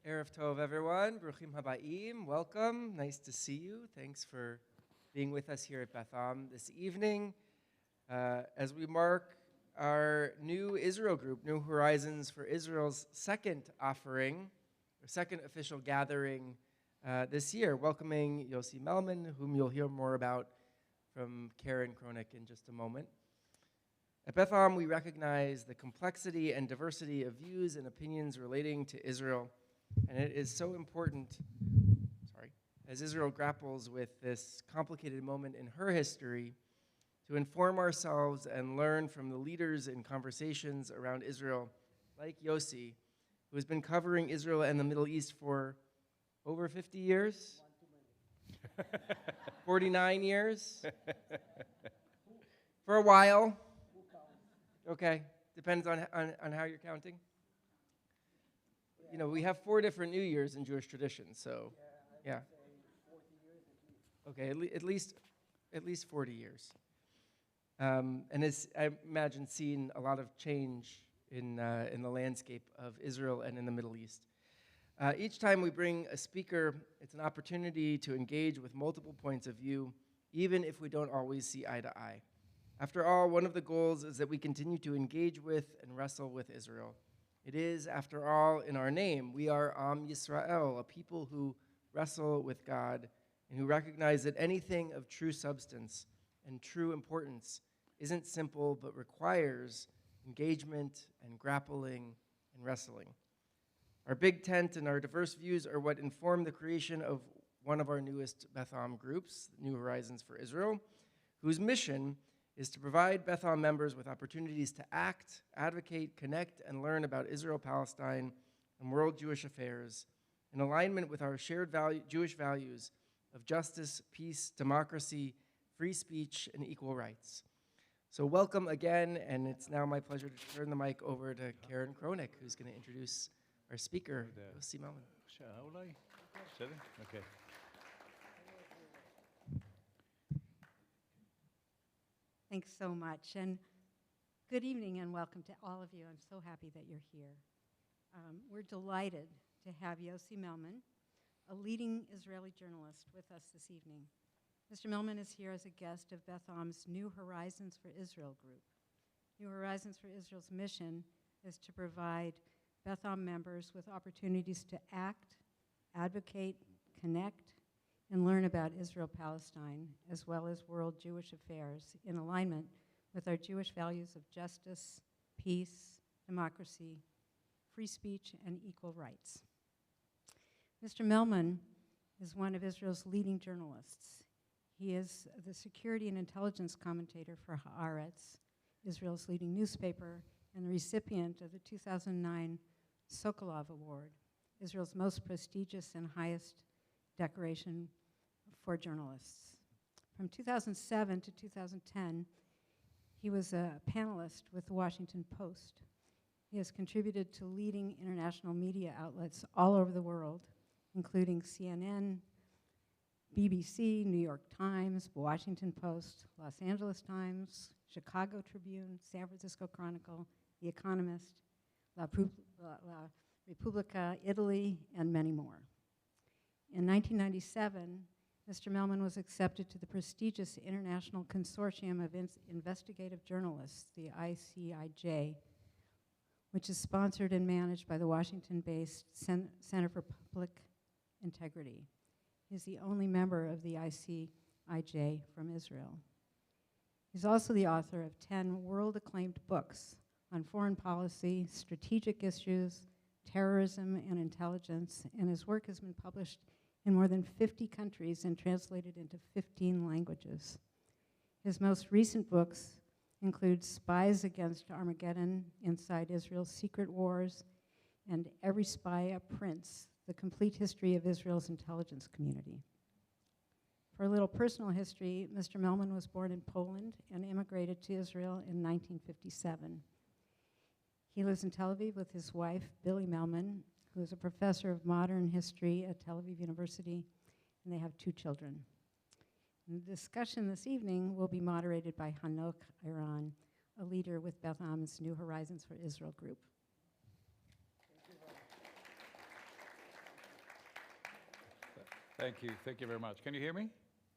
Erev Tov, everyone. Bruchim Habayim. Welcome. Nice to see you. Thanks for being with us here at Beth Am this evening. As we mark our new Israel group, New Horizons for Israel's second offering, or second official gathering this year, welcoming Yossi Melman, whom you'll hear more about from Karen Kronik in just a moment. At Beth Am, we recognize the complexity and diversity of views and opinions relating to Israel, and it is so important, as Israel grapples with this complicated moment in her history, to inform ourselves and learn from the leaders in conversations around Israel, like Yossi, who has been covering Israel and the Middle East for over 50 years? 49 years? For a while. Okay, depends on how you're counting. You know, we have 4 different New Years in Jewish tradition, so yeah. Okay, at least 40 years. And it's, I imagine, seen a lot of change in the landscape of Israel and in the Middle East. Each time we bring a speaker, it's an opportunity to engage with multiple points of view, even if we don't always see eye to eye. After all, one of the goals is that we continue to engage with and wrestle with Israel. It is, after all, in our name. We are Am Yisrael, a people who wrestle with God and who recognize that anything of true substance and true importance isn't simple but requires engagement and grappling and wrestling. Our big tent and our diverse views are what inform the creation of one of our newest Beth Am groups, New Horizons for Israel, whose mission is to provide Beth Am members with opportunities to act, advocate, connect, and learn about Israel, Palestine, and world Jewish affairs in alignment with our shared Jewish values of justice, peace, democracy, free speech, and equal rights. So welcome again, and it's now my pleasure to turn the mic over to Karen Kronik, who's going to introduce our speaker, Yossi Melman. Okay. Thanks so much, and good evening and welcome to all of you. I'm so happy that you're here. We're delighted to have Yossi Melman, a leading Israeli journalist, with us this evening. Mr. Melman is here as a guest of Beth Am's New Horizons for Israel group. New Horizons for Israel's mission is to provide Beth Am members with opportunities to act, advocate, connect, and learn about Israel-Palestine, as well as world Jewish affairs, in alignment with our Jewish values of justice, peace, democracy, free speech, and equal rights. Mr. Melman is one of Israel's leading journalists. He is the security and intelligence commentator for Haaretz, Israel's leading newspaper, and the recipient of the 2009 Sokolov Award, Israel's most prestigious and highest decoration for journalists. From 2007 to 2010, he was a panelist with the Washington Post. He has contributed to leading international media outlets all over the world, including CNN, BBC, New York Times, Washington Post, Los Angeles Times, Chicago Tribune, San Francisco Chronicle, The Economist, La Repubblica, Italy, and many more. In 1997, Mr. Melman was accepted to the prestigious International Consortium of Investigative Journalists, the ICIJ, which is sponsored and managed by the Washington-based Center for Public Integrity. He's the only member of the ICIJ from Israel. He's also the author of 10 world-acclaimed books on foreign policy, strategic issues, terrorism, and intelligence, and his work has been published in more than 50 countries and translated into 15 languages. His most recent books include Spies Against Armageddon, Inside Israel's Secret Wars, and Every Spy a Prince, The Complete History of Israel's Intelligence Community. For a little personal history, Mr. Melman was born in Poland and immigrated to Israel in 1957. He lives in Tel Aviv with his wife, Billy Melman, who is a professor of modern history at Tel Aviv University, and they have 2 children. And the discussion this evening will be moderated by Hanok Iran, a leader with Beth Am's New Horizons for Israel group. Thank you very much. Can you hear me?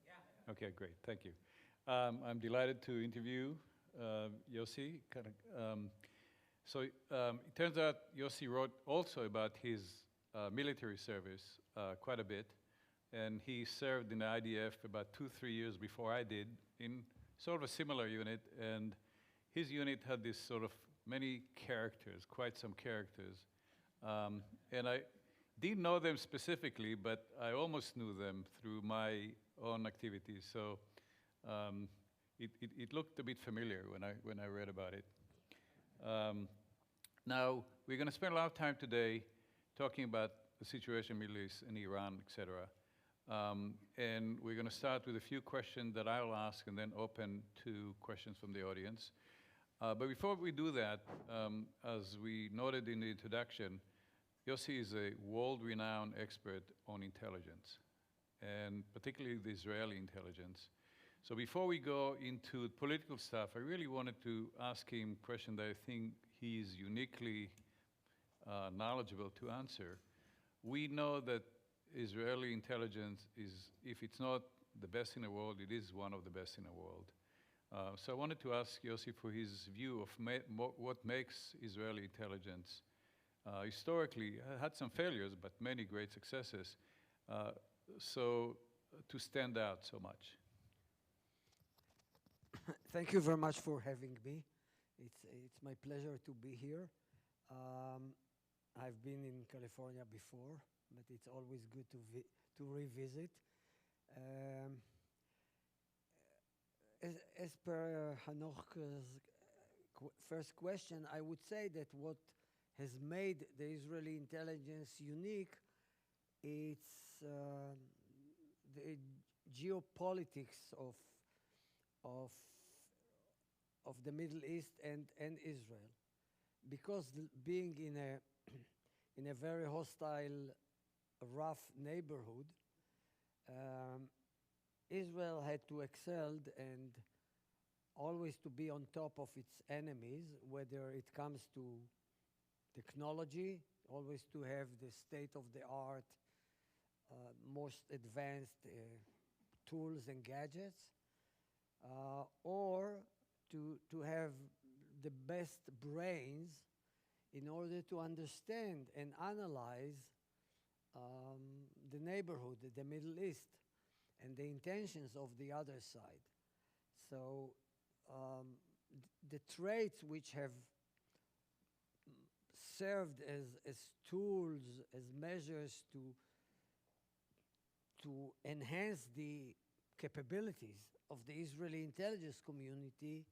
Yeah. Okay, great, thank you. I'm delighted to interview Yossi. It turns out Yossi wrote also about his military service quite a bit, and he served in the IDF about 2-3 years before I did in sort of a similar unit, and his unit had this sort of many characters, quite some characters. And I didn't know them specifically, but I almost knew them through my own activities. So it looked a bit familiar when I read about it. Now, we're going to spend a lot of time today talking about the situation in the Middle East and Iran, etc. And we're going to start with a few questions that I'll ask and then open to questions from the audience. But before we do that, as we noted in the introduction, Yossi is a world-renowned expert on intelligence, and particularly the Israeli intelligence. So before we go into political stuff, I really wanted to ask him a question that I think he's uniquely knowledgeable to answer. We know that Israeli intelligence is, if it's not the best in the world, it is one of the best in the world. So I wanted to ask Yossi for his view of what makes Israeli intelligence historically had some failures, but many great successes. To stand out so much. Thank you very much for having me. It's my pleasure to be here. I've been in California before, but it's always good to revisit. As per Hanoch's first question, I would say that what has made the Israeli intelligence unique, it's the geopolitics of the Middle East and Israel. Because being in a very hostile, rough neighborhood, Israel had to excel and always to be on top of its enemies, whether it comes to technology, always to have the state-of-the-art, most advanced tools and gadgets, or to have the best brains in order to understand and analyze the neighborhood, the Middle East, and the intentions of the other side. So the traits which have served as tools, as measures to enhance the capabilities of the Israeli intelligence community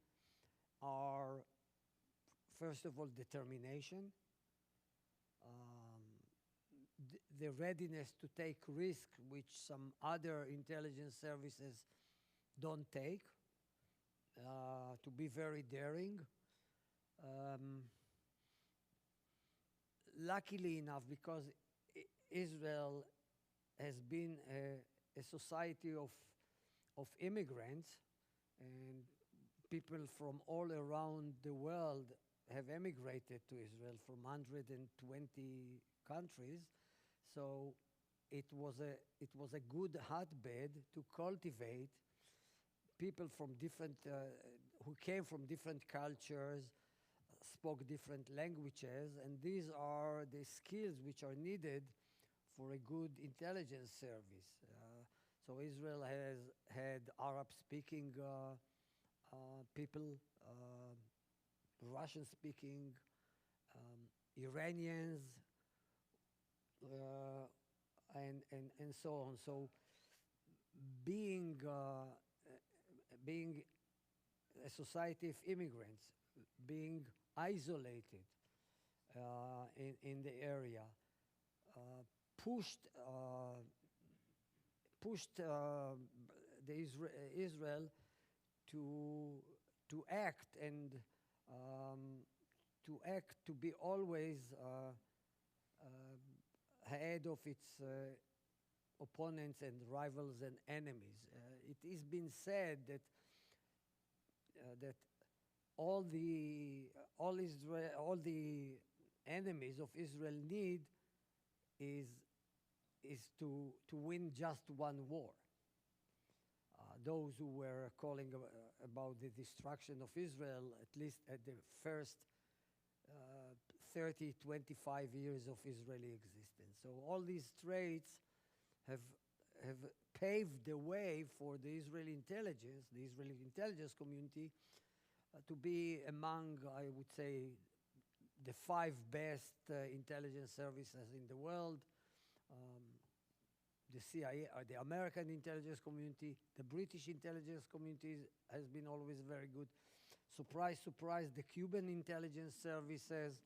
are, first of all, determination, the readiness to take risk, which some other intelligence services don't take, to be very daring. Luckily enough, because Israel has been a society of immigrants, and people from all around the world have emigrated to Israel from 120 countries. So it was a good hotbed to cultivate people from different, who came from different cultures, spoke different languages, and these are the skills which are needed for a good intelligence service. So Israel has had Arab-speaking people, Russian-speaking, Iranians, and so on. So being a society of immigrants, being isolated in the area, pushed Israel to act and to be always ahead of its opponents and rivals and enemies. It is been said that that all the enemies of Israel need is is to win just one war. Those who were calling about the destruction of Israel, at least at the first 30, 25 years of Israeli existence. So all these traits have paved the way for the Israeli intelligence community to be among, I would say, the 5 best intelligence services in the world. The CIA, the American intelligence community, the British intelligence community has been always very good. Surprise, surprise, the Cuban intelligence services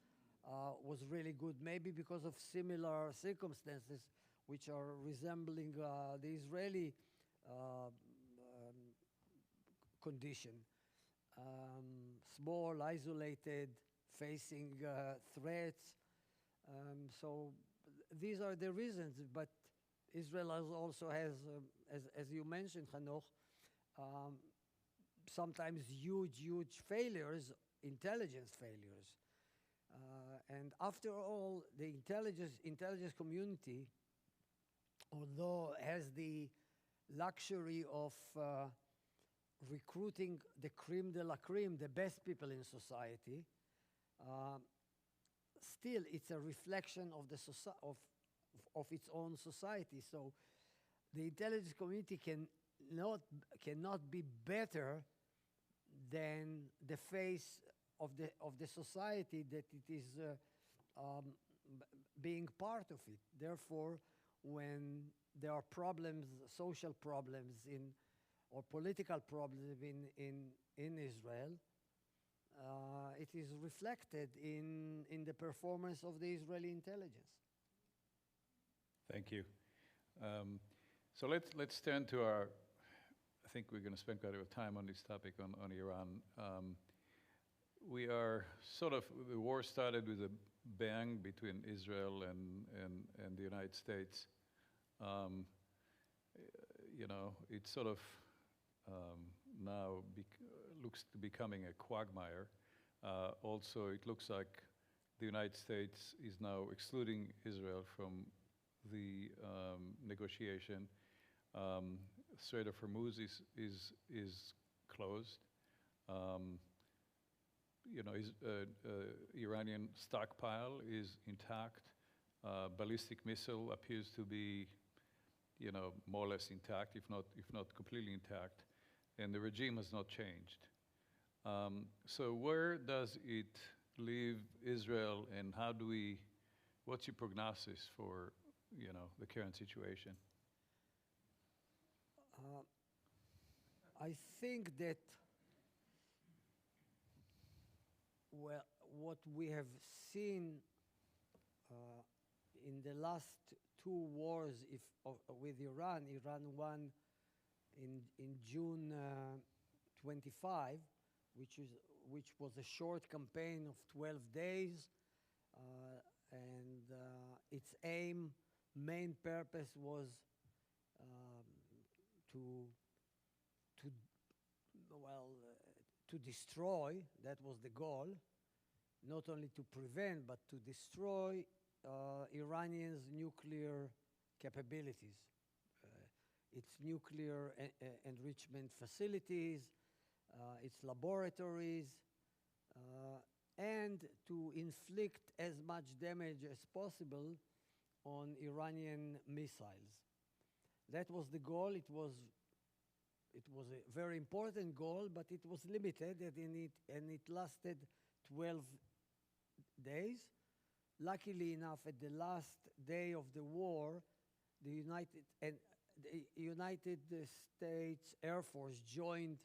was really good, maybe because of similar circumstances which are resembling the Israeli condition. Small, isolated, facing threats. So these are the reasons, but Israel also has, as you mentioned, Hanoch, sometimes huge failures, intelligence failures. And after all, the intelligence community, although has the luxury of recruiting the creme de la creme, the best people in society, still it's a reflection of the of its own society. So the intelligence community cannot be better than the face of the society that it is being part of it. Therefore, when there are problems, social problems or political problems in Israel, it is reflected in the performance of the Israeli intelligence. Thank you. So let's turn to our, I think we're going to spend quite a bit of time on this topic on Iran. We are sort of, the war started with a bang between Israel and the United States. You know, it's sort of now looks to becoming a quagmire. Also, it looks like the United States is now excluding Israel from the negotiation. Strait of Hormuz is closed. You know, Iranian stockpile is intact. Ballistic missile appears to be, you know, more or less intact, if not completely intact, and the regime has not changed. So where does it leave Israel, and what's your prognosis for, you know, the current situation? I think that, well, what we have seen in the last 2 wars with Iran won in June 25, which was a short campaign of 12 days, and its main purpose was to destroy. That was the goal, not only to prevent, but to destroy Iranians' nuclear capabilities, its nuclear enrichment facilities, its laboratories, and to inflict as much damage as possible on Iranian missiles. That was the goal. It was a very important goal, but it was limited, and it lasted 12 days. Luckily enough, at the last day of the war, the United States Air Force joined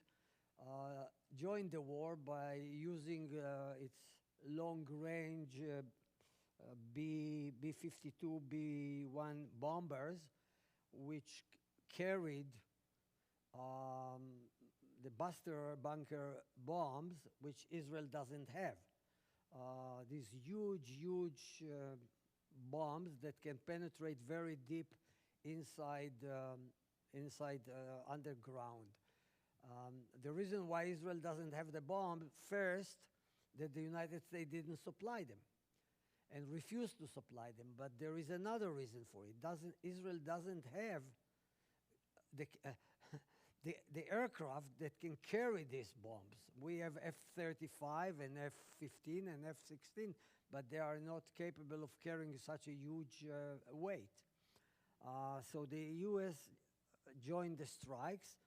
the war by using its long-range B-52, B-1 bombers, which carried the Buster bunker bombs, which Israel doesn't have. These huge bombs that can penetrate very deep inside underground. The reason why Israel doesn't have the bomb, first, that the United States didn't supply them. and refused to supply them. But there is another reason for it. Israel doesn't have the, the aircraft that can carry these bombs. We have F-35 and F-15 and F-16, but they are not capable of carrying such a huge weight. So the U.S. joined the strikes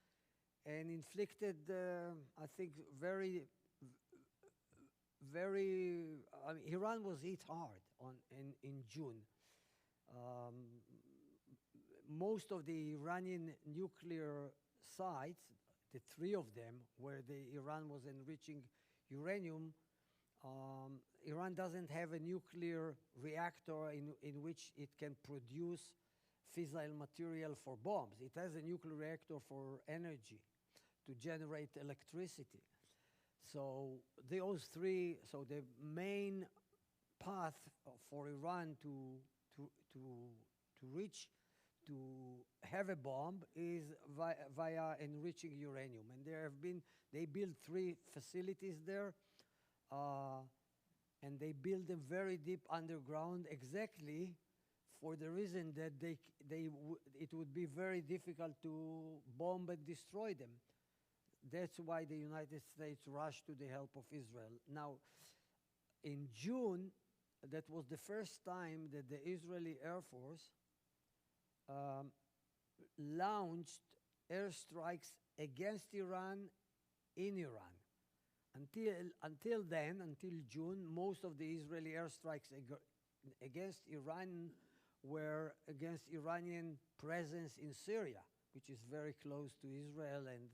and inflicted, I think, I mean, Iran was hit hard in June. Most of the Iranian nuclear sites, the 3 of them, where Iran was enriching uranium, Iran doesn't have a nuclear reactor in which it can produce fissile material for bombs. It has a nuclear reactor for energy, to generate electricity. So those 3, so the main path for Iran to reach, to have a bomb is via enriching uranium. And they built 3 facilities there, and they build them very deep underground, exactly for the reason that it would be very difficult to bomb and destroy them. That's why the United States rushed to the help of Israel. Now, in June, that was the first time that the Israeli Air Force launched airstrikes against Iran in Iran. Until then, until June, most of the Israeli airstrikes against Iran were against Iranian presence in Syria, which is very close to Israel and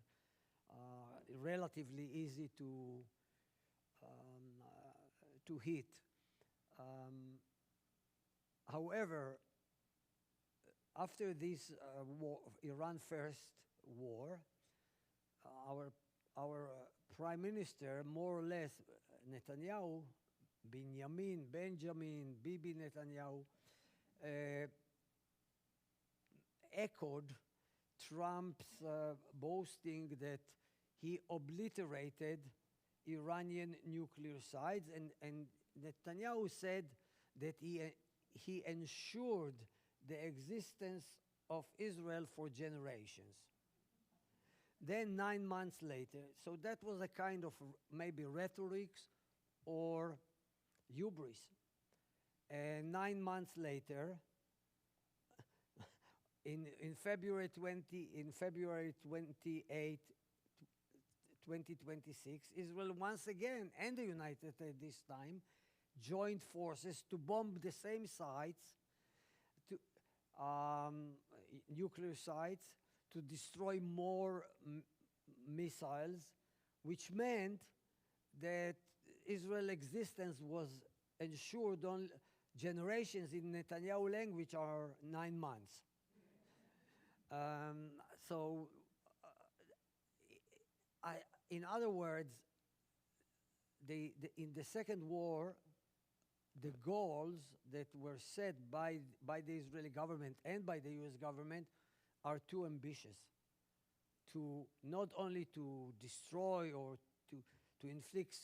relatively easy to hit. However, after this Iran First war, our Prime Minister, more or less, Netanyahu, Benjamin, Bibi Netanyahu, echoed Trump's boasting that he obliterated Iranian nuclear sites, and Netanyahu said that he ensured the existence of Israel for generations. Then 9 months later, so that was a kind of maybe rhetoric or hubris. And 9 months later, in February 28, 2026, Israel once again, and the United States this time, joined forces to bomb the same sites, nuclear sites, to destroy more missiles, which meant that Israel's existence was ensured on generations. In Netanyahu language are 9 months. In other words, in the Second War, the goals that were set by the Israeli government and by the US government are too ambitious, to not only to destroy or to inflict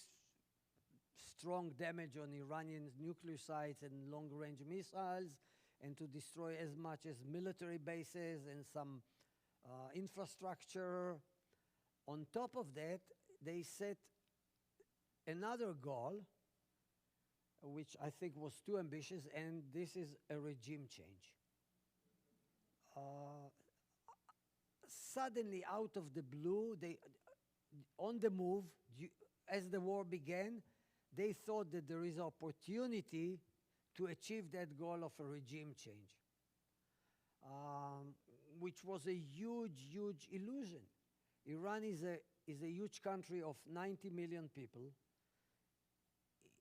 strong damage on Iranian nuclear sites and long-range missiles, and to destroy as much as military bases and some infrastructure. On top of that, they set another goal, which I think was too ambitious, and this is a regime change. Suddenly, out of the blue, on the move, as the war began, they thought that there is opportunity to achieve that goal of a regime change, which was a huge, huge illusion. Iran is a huge country of 90 million people.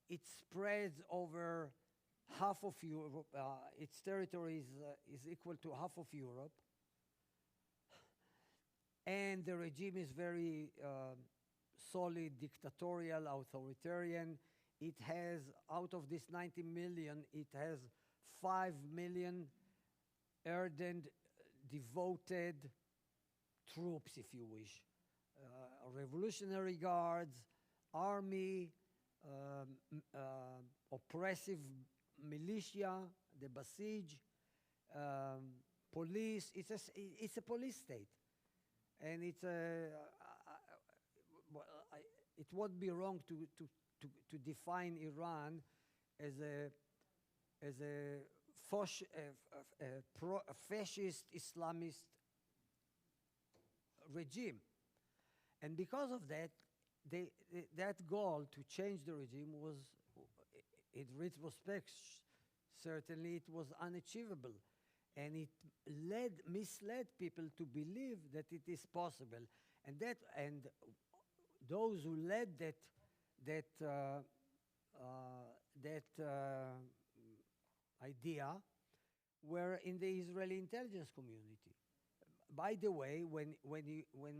It spreads over half of Europe. Its territory is equal to half of Europe. And the regime is very solid, dictatorial, authoritarian. It has, out of this 90 million, it has 5 million ardent, devoted troops, if you wish. Revolutionary guards, army, oppressive militia, the Basij, police. It's a police state, and it's well, it would be wrong to define Iran as a fascist Islamist regime. And because of that, that goal to change the regime was, in retrospect, certainly it was unachievable. And it misled people to believe that it is possible. And those who led that idea were in the Israeli intelligence community. By the way, when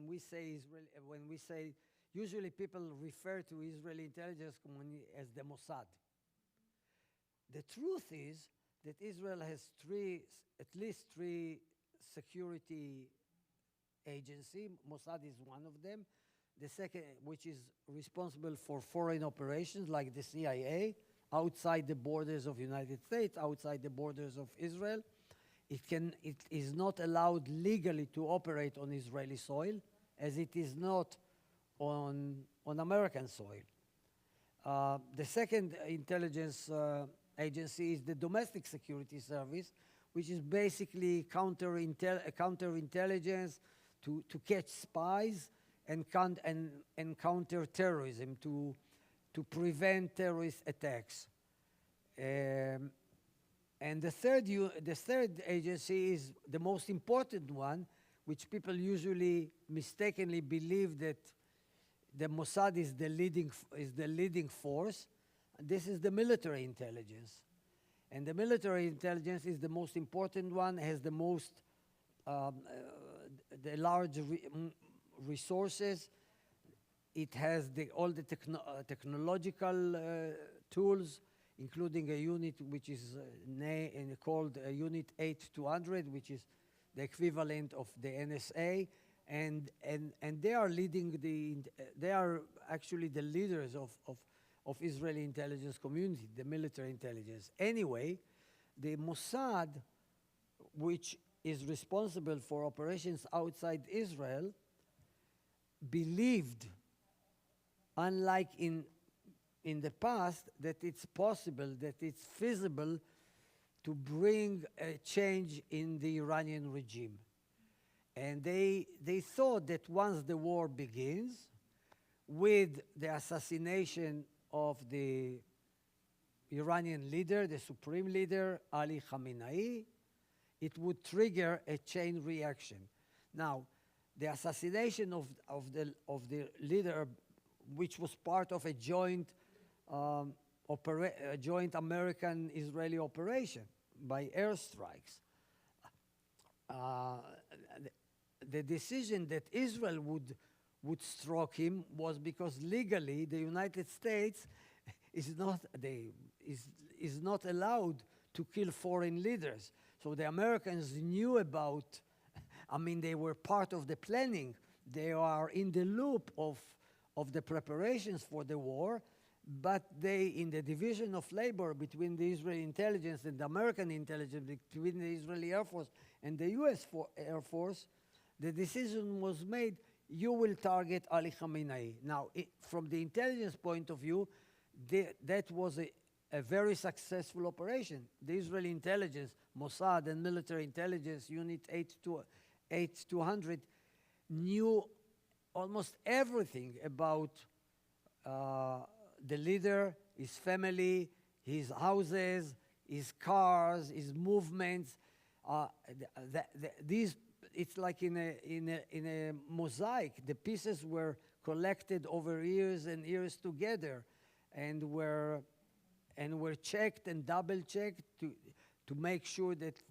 we say usually people refer to Israeli intelligence community as the Mossad. The truth is that Israel has at least three security agencies. Mossad is one of them. The second, which is responsible for foreign operations like the CIA, outside the borders of the United States, outside the borders of Israel. It is not allowed legally to operate on Israeli soil, as it is not on American soil. The second intelligence agency is the Domestic Security Service, which is basically counterintelligence to catch spies and counter terrorism, to prevent terrorist attacks. And the third agency is the most important one, which people usually mistakenly believe that the Mossad is the leading force. This is the military intelligence. And the military intelligence is the most important one, has the most, the large resources. It has all the technological tools, including a unit which is called Unit 8200, which is the equivalent of the NSA, and they are leading they are actually the leaders of Israeli intelligence community, the military intelligence. Anyway, the Mossad, which is responsible for operations outside Israel, believed, unlike in the past, that it's possible, that it's feasible to bring a change in the Iranian regime. And they thought that once the war begins, with the assassination of the Iranian leader, the supreme leader, Ali Khamenei, it would trigger a chain reaction. Now, the assassination of the leader, which was part of a joint American-Israeli operation by airstrikes. The decision that Israel would stroke him was because legally the United States is not allowed to kill foreign leaders. So the Americans knew about, they were part of the planning. They are in the loop of the preparations for the war, but they, in the division of labor between the Israeli intelligence and the American intelligence, between the Israeli Air Force and the US Air Force, the decision was made, you will target Ali Khamenei. Now, from the intelligence point of view, that was a very successful operation. The Israeli intelligence, Mossad and military intelligence unit 8200 knew almost everything about the leader, his family, his houses, his cars, his movements. It's like in a mosaic. The pieces were collected over years and years together, and were checked and double-checked to make sure that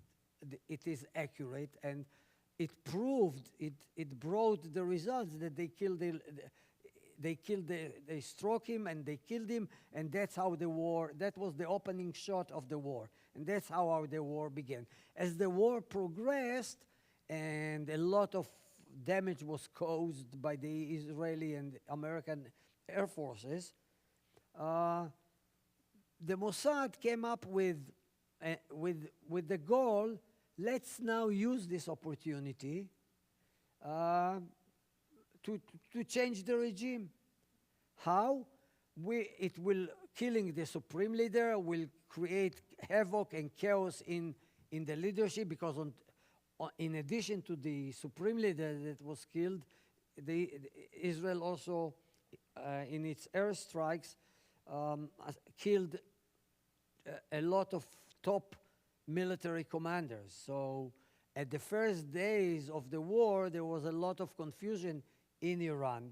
it is accurate. And it proved, it brought the results that they struck him and they killed him, and that's how the war, that was the opening shot of the war. And that's how the war began. As the war progressed, and a lot of damage was caused by the Israeli and American air forces, the Mossad came up with the goal, let's now use this opportunity to change the regime. How? Killing the supreme leader will create havoc and chaos in the leadership, because in addition to the supreme leader that was killed, Israel also, in its airstrikes, killed a lot of top military commanders. So at the first days of the war, there was a lot of confusion in Iran.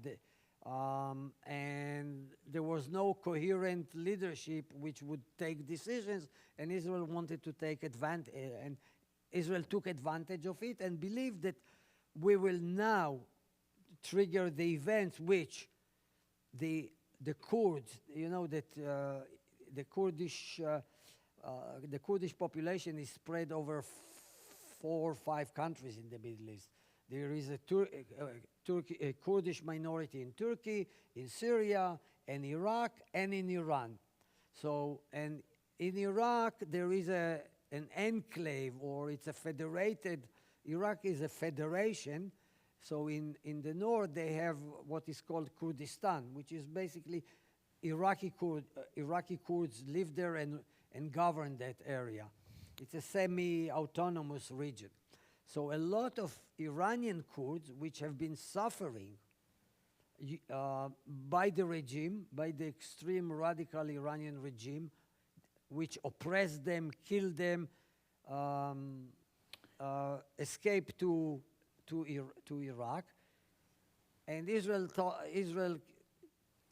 And there was no coherent leadership which would take decisions, and Israel wanted to take advantage, and Israel took advantage of it and believed that we will now trigger the events which the Kurds, you know that the Kurdish population is spread over 4 or 5 countries in the Middle East. There is a Kurdish minority in Turkey, in Syria, and Iraq, and in Iran. So, and in Iraq, there is an enclave, or it's a federated, Iraq is a federation. So in the north, they have what is called Kurdistan, which is basically Iraqi Kurds live there and govern that area. It's a semi-autonomous region. So a lot of Iranian Kurds, which have been suffering by the regime, by the extreme radical Iranian regime, which oppressed them, killed them, escaped to Iraq. And Israel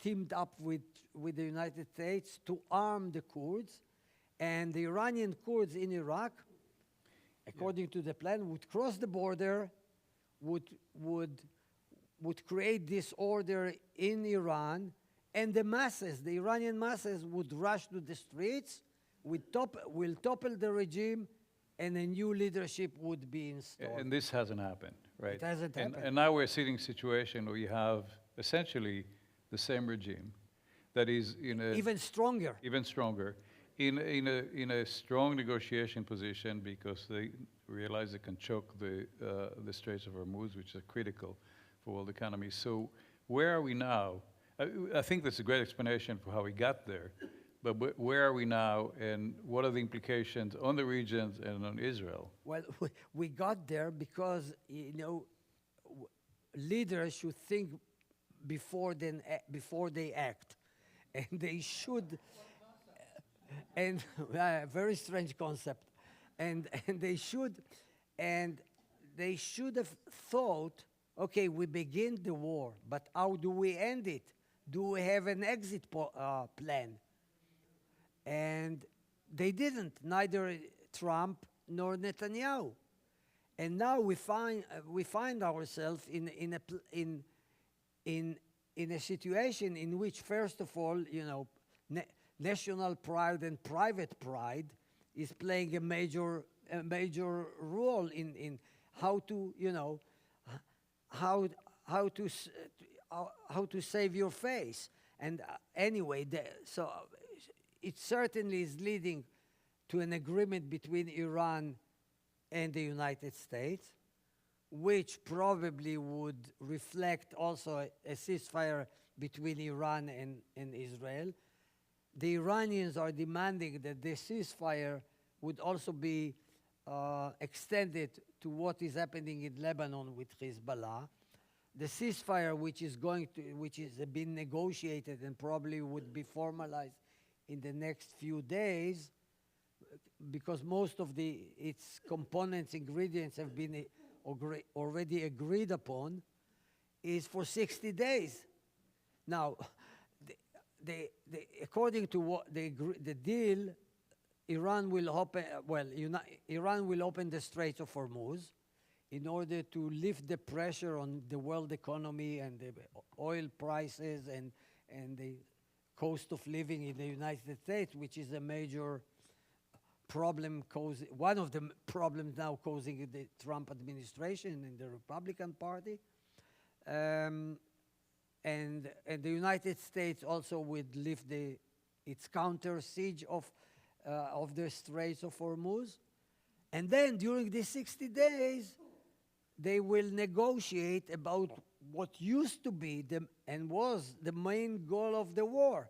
teamed up with the United States to arm the Kurds. And the Iranian Kurds in Iraq, according to the plan, would cross the border, would create disorder in Iran, and the Iranian masses would rush to the streets, will topple the regime, and a new leadership would be installed. And this hasn't happened, right? It hasn't happened. And now we're sitting in a situation where you have essentially the same regime that is in a... Even stronger. Even stronger. In a strong negotiation position, because they realize they can choke the Straits of Hormuz, which are critical for world economy. So where are we now? I think that's a great explanation for how we got there, but where are we now, and what are the implications on the regions and on Israel? Well, we got there because, leaders should think before they act, and they should. And very strange concept, and they should have thought, okay, we begin the war, but how do we end it? Do we have an exit plan? And they didn't, neither Trump nor Netanyahu. And now we find ourselves in a situation in which, first of all, national pride and private pride is playing a major role in how to how to save your face. And anyway, so it certainly is leading to an agreement between Iran and the United States, which probably would reflect also a ceasefire between Iran and Israel. The Iranians are demanding that the ceasefire would also be extended to what is happening in Lebanon with Hezbollah. The ceasefire, which is been negotiated and probably would be formalized in the next few days, because most of its components, ingredients have been already agreed upon, is for 60 days. Now, according to what the deal, Iran will open the Straits of Hormuz in order to lift the pressure on the world economy and the oil prices and the cost of living in the United States, which is a major problem, one of the problems now causing the Trump administration and the Republican Party. And the United States also would lift the its counter siege of the Straits of Hormuz. And then during these 60 days, they will negotiate about what used to be and was the main goal of the war,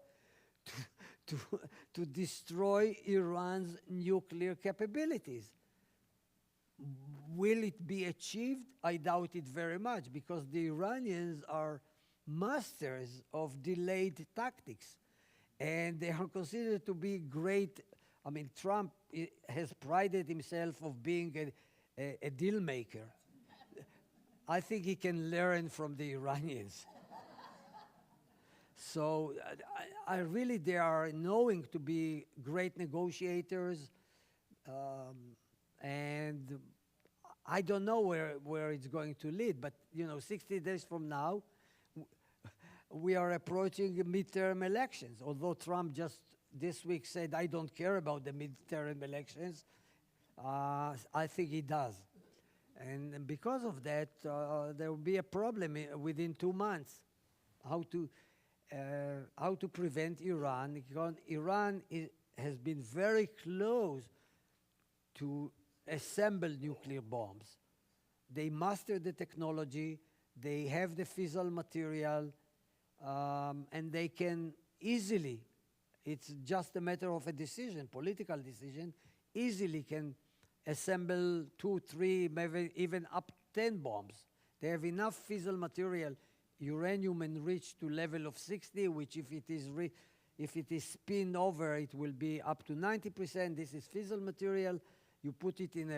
to destroy Iran's nuclear capabilities. Will it be achieved? I doubt it very much, because the Iranians are masters of delayed tactics, and they are considered to be great. I mean, Trump has prided himself of being a deal maker. I think he can learn from the Iranians. So I really, they are knowing to be great negotiators, and I don't know where it's going to lead, but 60 days from now, we are approaching midterm elections. Although Trump just this week said, I don't care about the midterm elections, I think he does. And because of that, there will be a problem within 2 months, how to prevent Iran. Because Iran has been very close to assemble nuclear bombs. They mastered the technology, they have the fissile material, and they can easily, it's just a matter of a decision, political decision, easily can assemble 2, 3, maybe even up 10 bombs. They have enough fissile material, uranium enriched to level of 60, which if it is spinned over, it will be up to 90%. This is fissile material. You put it in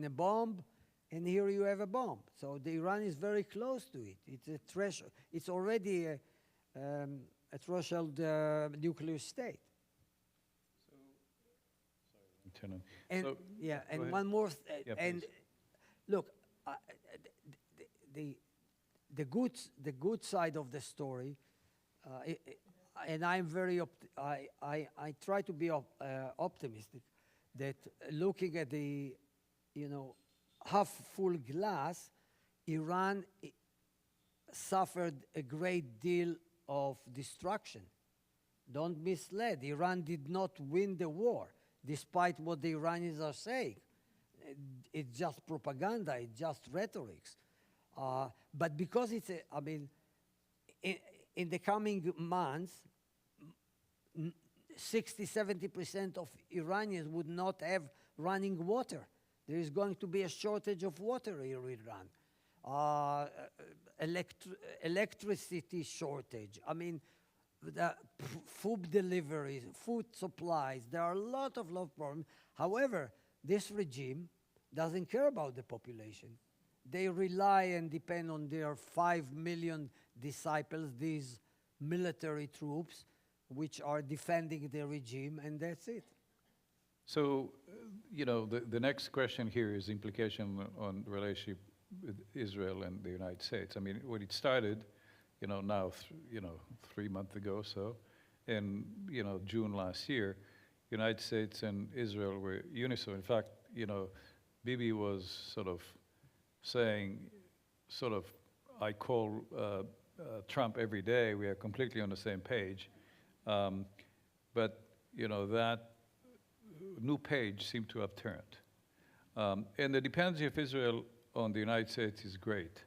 a bomb, and here you have a bomb. So the Iran is very close to it. It's a threshold. It's already a threshold nuclear state. Lieutenant. And So- yeah, Go and ahead. one more. Yeah, And please. look, the good side of the story, and I'm very I try to be optimistic that looking at the half full glass, Iran suffered a great deal of destruction. Don't mislead. Iran did not win the war, despite what the Iranians are saying. It's just propaganda, it's just rhetorics. But because it's, in the coming months, 60–70% of Iranians would not have running water. There is going to be a shortage of water in Iran. Electricity shortage. The food deliveries, food supplies. There are a lot of problems. However, this regime doesn't care about the population. They rely and depend on their 5 million disciples, these military troops, which are defending the regime, and that's it. So, the next question here is implication on the relationship with Israel and the United States. When it started, now, 3 months ago or so, in, June last year, United States and Israel were unison. In fact, Bibi was sort of saying, I call Trump every day, we are completely on the same page. But, that new page seemed to have turned. And the dependency of Israel on the United States is great.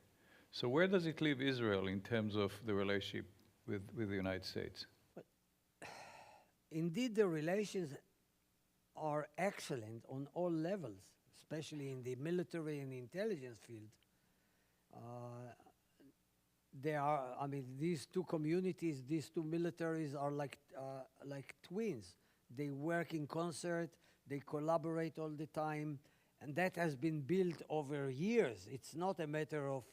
So where does it leave Israel in terms of the relationship with the United States? Indeed, the relations are excellent on all levels, especially in the military and intelligence field. These two communities, these two militaries are like twins. They work in concert, they collaborate all the time, and that has been built over years. It's not a matter of,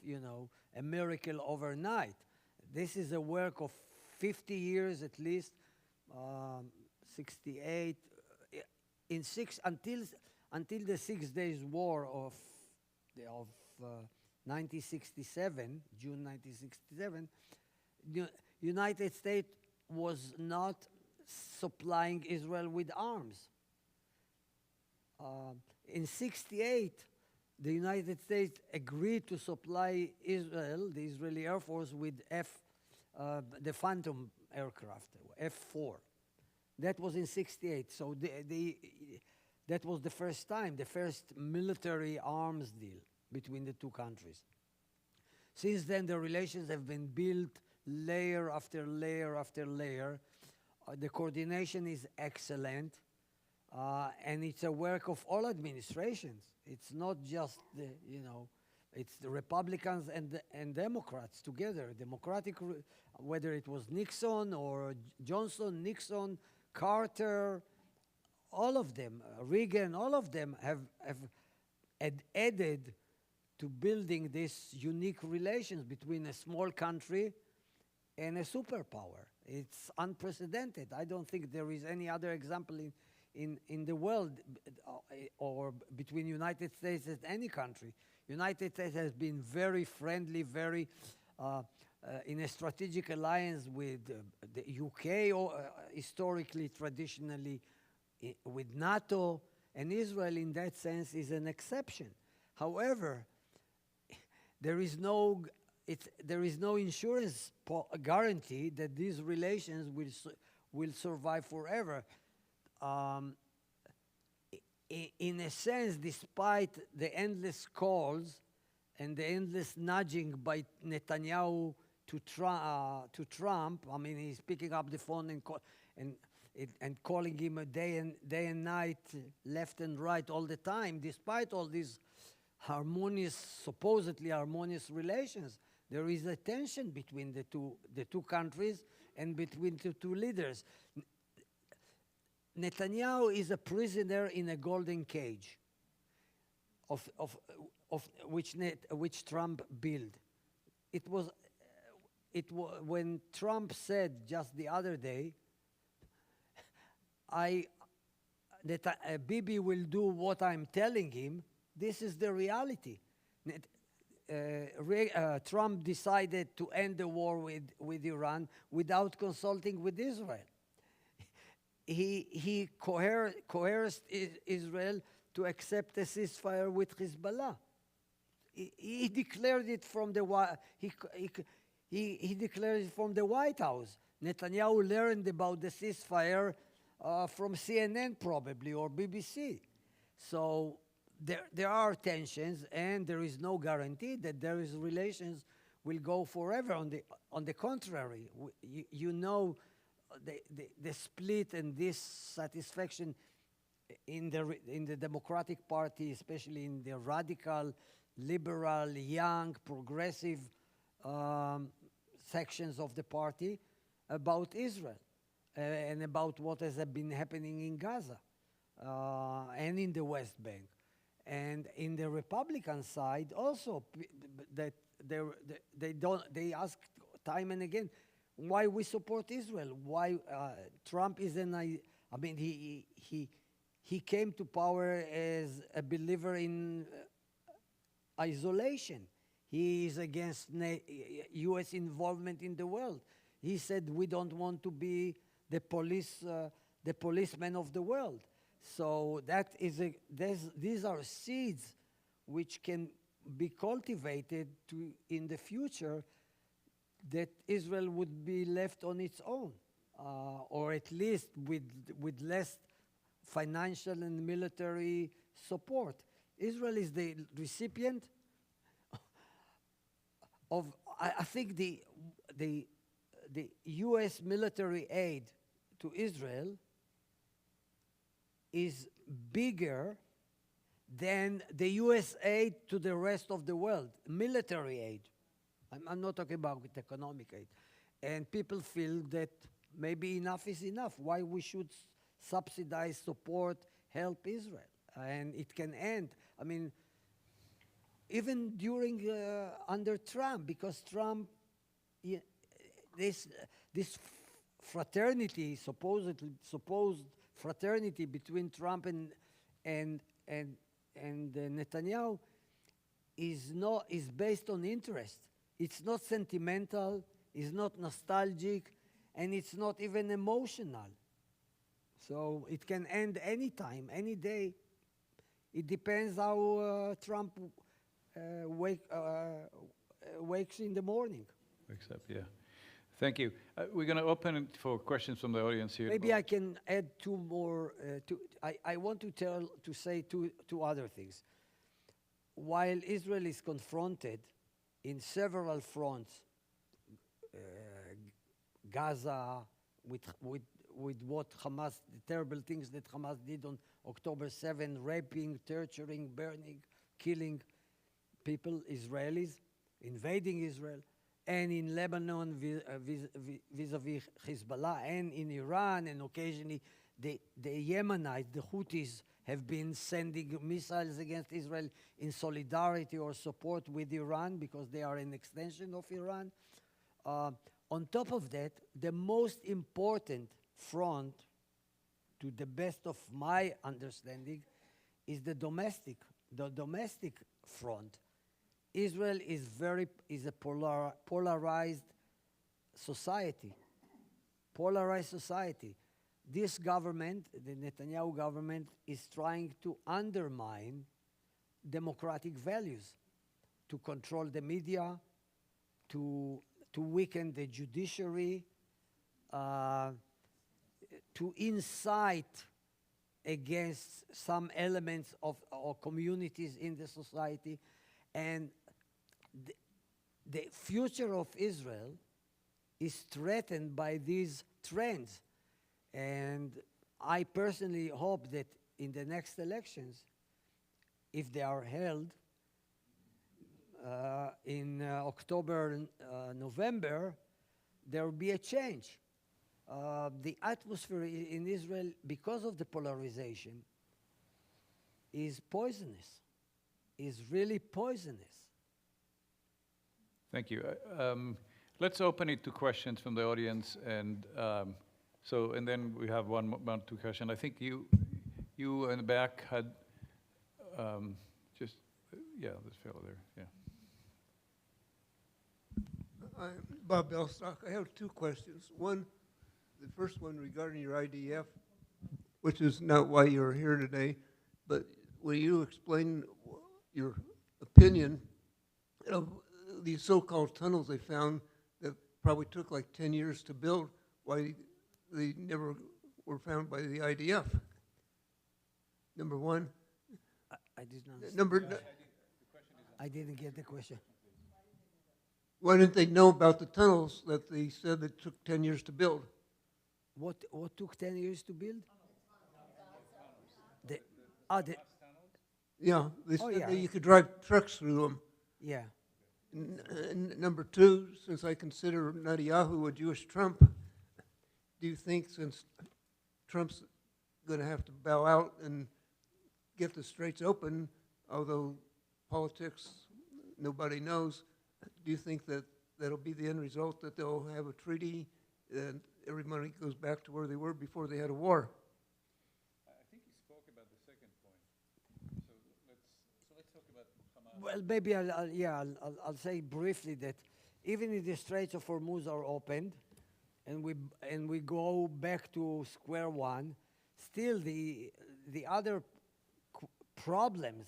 a miracle overnight. This is a work of 50 years at least, 68, until the 6 Days War of 1967, June 1967, the United States was not supplying Israel with arms. In 68, the United States agreed to supply Israel, the Israeli Air Force, with the Phantom aircraft, F-4. That was in 68. So that was the first time, the first military arms deal between the two countries. Since then, the relations have been built layer after layer after layer. The coordination is excellent, and it's a work of all administrations. It's not just it's the Republicans and Democrats together. Whether it was Nixon or Johnson, Nixon, Carter, all of them, Reagan, all of them have added to building this unique relations between a small country and a superpower. It's unprecedented. I don't think there is any other example in the world or between United States and any country. United States has been very friendly, very in a strategic alliance with the UK, or historically, traditionally, with NATO, and Israel in that sense is an exception. However, there is no insurance guarantee that these relations will survive forever. In a sense, despite the endless calls and the endless nudging by Netanyahu to Trump, I mean, he's picking up the phone and calling him a day and night, left and right all the time, despite all these supposedly harmonious relations. There is a tension between the two countries and between the two leaders. Netanyahu is a prisoner in a golden cage of which Trump built. It was when Trump said just the other day, Bibi will do what I'm telling him. This is the reality. Trump decided to end the war with Iran without consulting with Israel. He coerced Israel to accept a ceasefire with Hezbollah. He declared it from the he declared it from the White House. Netanyahu learned about the ceasefire from CNN probably, or BBC. So there are tensions, and there is no guarantee that there is relations will go forever. On the contrary, the split and dissatisfaction in the Democratic Party, especially in the radical, liberal, young, progressive sections of the party, about Israel and about what has been happening in Gaza and in the West Bank. And in the Republican side also, that they ask time and again why we support Israel, why Trump is he came to power as a believer in isolation. He is against U.S. involvement in the world. He said we don't want to be the policeman of the world. So these are seeds which can be cultivated in the future, that Israel would be left on its own, or at least with less financial and military support. Israel is the recipient of, I think, the U.S. military aid to Israel is bigger than the U.S. aid to the rest of the world, military aid. I'm not talking about with economic aid. And people feel that maybe enough is enough. Why we should subsidize, support, help Israel? And it can end. I mean, even during, under Trump, because Trump, this fraternity, supposed fraternity between Trump and Netanyahu is based on interest. It's not sentimental, it's not nostalgic, and it's not even emotional. So it can end any time, any day. It depends how Trump wakes in the morning. Wakes up, yeah. Thank you. We're going to open it for questions from the audience here. Maybe I can add two more. I want to say two other things. While Israel is confronted in several fronts, Gaza, with what Hamas, the terrible things that Hamas did on October 7, raping, torturing, burning, killing people, Israelis, invading Israel, and in Lebanon vis-a-vis Hezbollah, and in Iran, and occasionally the Yemenites, the Houthis, have been sending missiles against Israel in solidarity or support with Iran because they are an extension of Iran. On top of that, the most important front, to the best of my understanding, is the domestic front. Israel is a polarized society. Polarized society. This government, the Netanyahu government, is trying to undermine democratic values, to control the media, to weaken the judiciary, to incite against some elements of or communities in the society. And the future of Israel is threatened by these trends. And I personally hope that in the next elections, if they are held in October, November, there will be a change. The atmosphere in Israel, because of the polarization, is poisonous, is really poisonous. Thank you. Let's open it to questions from the audience, and and then we have one, two questions. I think you in the back had this fellow there, yeah. I'm Bob Belstock. I have two questions. One, the first one regarding your IDF, which is not why you're here today, but will you explain your opinion of these so-called tunnels they found that probably took like 10 years to build, why they never were found by the IDF? Number one. I did not. I didn't get the question. Why didn't they know about the tunnels that they said that took 10 years to build? What took 10 years to build? Yeah, they Oh, said yeah. that you could drive trucks through them. Yeah. Number two, since I consider Netanyahu a Jewish Trump, do you think since Trump's going to have to bow out and get the straits open, although politics, nobody knows, do you think that that'll be the end result, that they'll have a treaty and everybody goes back to where they were before they had a war? I think he spoke about the second point. So let's talk about Hamas. Well, maybe I'll say briefly that even if the Straits of Hormuz are opened, and we go back to square one, still the other problems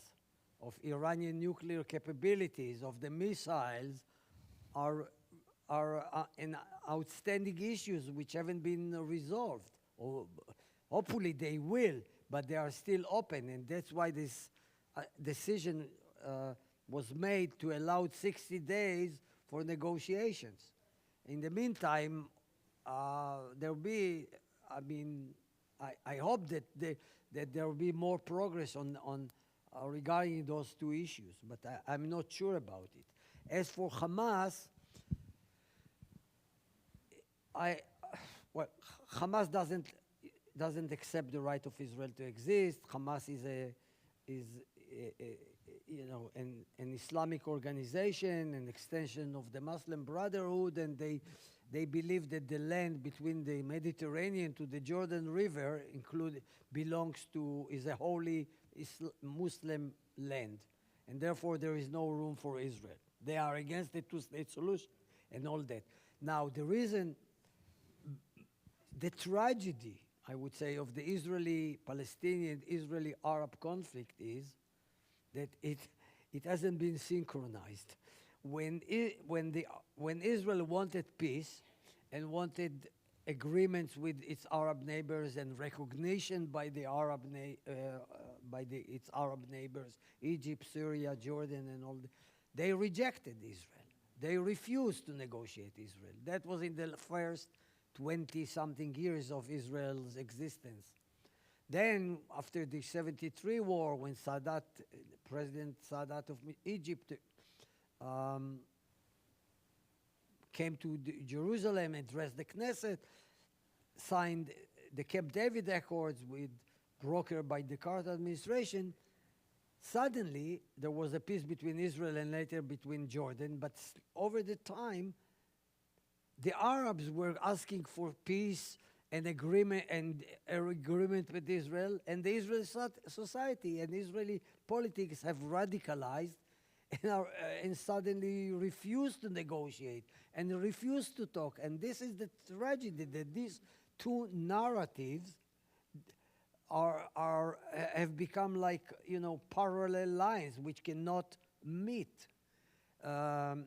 of Iranian nuclear capabilities, of the missiles, are an outstanding issues which haven't been resolved. Or hopefully they will, but they are still open, and that's why this decision was made to allow 60 days for negotiations. In the meantime, there'll be, I hope that there will be more progress on regarding those two issues, but I'm not sure about it. As for Hamas, Hamas doesn't accept the right of Israel to exist. Hamas is an Islamic organization, an extension of the Muslim Brotherhood, and they believe that the land between the Mediterranean to the Jordan River is a holy Muslim land, and therefore there is no room for Israel. They are against the two-state solution and all that. Now, the tragedy, I would say, of the Israeli-Palestinian, Israeli-Arab conflict is that it hasn't been synchronized. When Israel wanted peace and wanted agreements with its Arab neighbors and recognition by the its Arab neighbors, Egypt, Syria, Jordan, and all. They rejected Israel. They refused to negotiate Israel. That was in the first 20-something years of Israel's existence. Then, after the 73 war, when President Sadat of Egypt came to Jerusalem, addressed the Knesset, signed the Camp David Accords brokered by the Carter administration, suddenly there was a peace between Israel and later between Jordan, but over the time, the Arabs were asking for peace and agreement with Israel, and the Israeli society and Israeli politics have radicalized and suddenly refused to negotiate and refused to talk. And this is the tragedy, that these two narratives have become like, parallel lines which cannot meet. That's